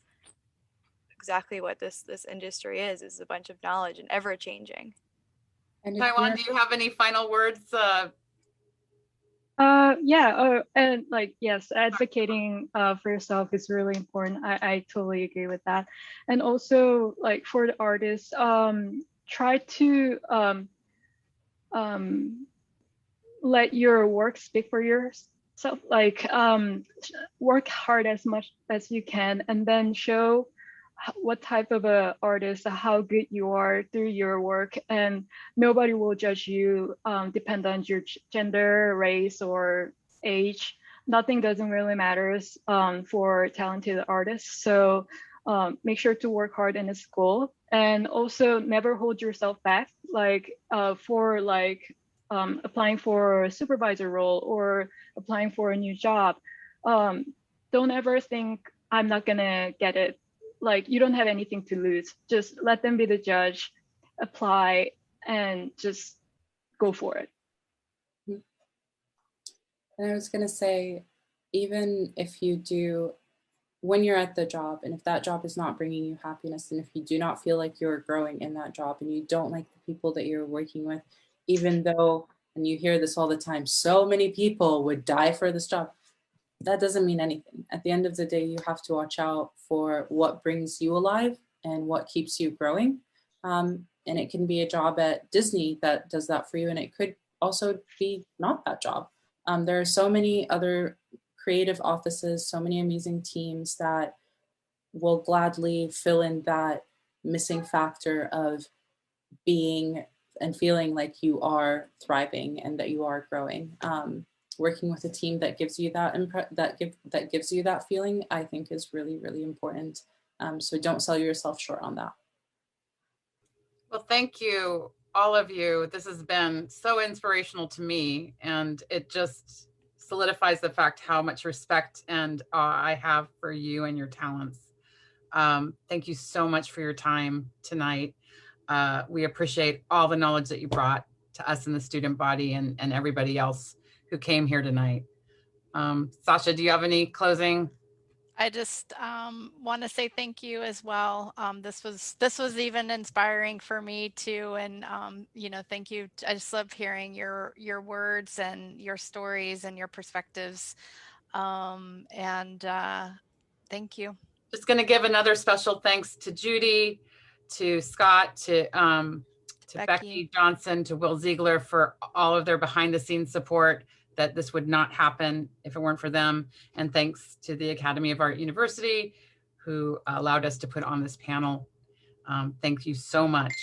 exactly what this industry is a bunch of knowledge and ever changing. And Taiwan, do you have any final words? And yes, advocating for yourself is really important. I totally agree with that. And also, for the artists, try to let your work speak for yourself. Work hard as much as you can, and then show what type of a artist, how good you are through your work, and nobody will judge you depend on your gender, race, or age. Nothing doesn't really matters for talented artists. So make sure to work hard in the school, and also never hold yourself back, for applying for a supervisor role or applying for a new job. Don't ever think I'm not gonna get it. You don't have anything to lose. Just let them be the judge, apply, and just go for it. And I was going to say, even if you do, when you're at the job, and if that job is not bringing you happiness, and if you do not feel like you're growing in that job, and you don't like the people that you're working with, even though, and you hear this all the time, so many people would die for this job, that doesn't mean anything. At the end of the day, you have to watch out for what brings you alive and what keeps you growing. And it can be a job at Disney that does that for you, and it could also be not that job. There are so many other creative offices, so many amazing teams that will gladly fill in that missing factor of being and feeling like you are thriving and that you are growing. Working with a team that gives you that gives you that feeling, I think, is really, really important. So don't sell yourself short on that. Well, thank you, all of you. This has been so inspirational to me, and it just solidifies the fact how much respect and awe I have for you and your talents. Thank you so much for your time tonight. We appreciate all the knowledge that you brought. to us in the student body and everybody else who came here tonight. Sasha, do you have any closing? I just want to say thank you as well. This was even inspiring for me too, and you know, thank you. I just love hearing your words and your stories and your perspectives, and thank you. Just going to give another special thanks to Judy, to Scott, to Becky Johnson, to Will Ziegler for all of their behind the scenes support, that this would not happen if it weren't for them. And thanks to the Academy of Art University, who allowed us to put on this panel. Thank you so much.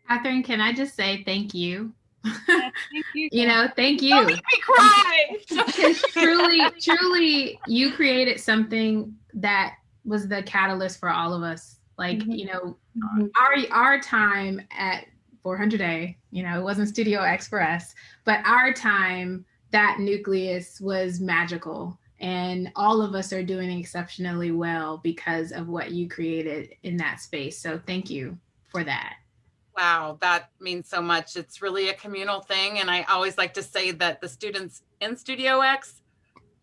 Catherine, can I just say thank you? Thank you. You know, thank you. Don't make me cry. Because truly, you created something that was the catalyst for all of us. Like, you know, our time at 400A, you know, it wasn't Studio X for us, but our time, that nucleus was magical, and all of us are doing exceptionally well because of what you created in that space. So thank you for that. Wow, that means so much. It's really a communal thing. And I always like to say that the students in Studio X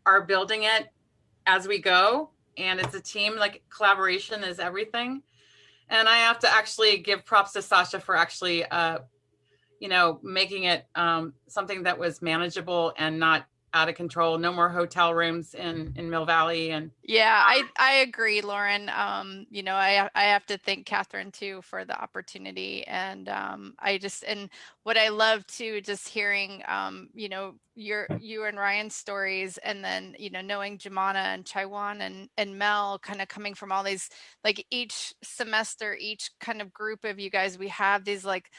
are building it as we go. And it's a team, like collaboration is everything. And I have to actually give props to Sasha for actually you know, making it something that was manageable and not out of control. No more hotel rooms in Mill Valley. And yeah, I agree, Lauren. You know, I have to thank Catherine too for the opportunity. And and what I love too, just hearing, you know, you and Ryan's stories, and then, you know, knowing Jumana and Chaiwan and Mel kind of coming from all these, like each semester, each kind of group of you guys, we have these like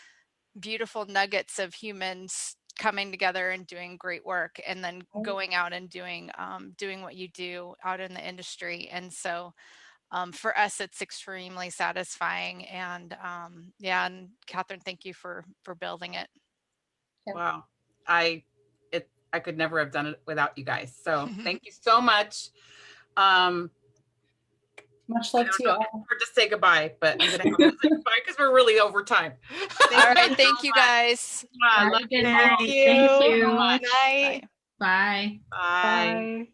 beautiful nuggets of humans coming together and doing great work, and then going out and doing what you do out in the industry. And so for us, it's extremely satisfying. And yeah, and Catherine, thank you for building it. wow, I could never have done it without you guys. So thank you so much. Much love to you all. Hard to say goodbye, but I'm going to have to say goodbye because we're really over time. All right, thank you guys. Love you. Thank you. Good night. Bye. Bye. Bye.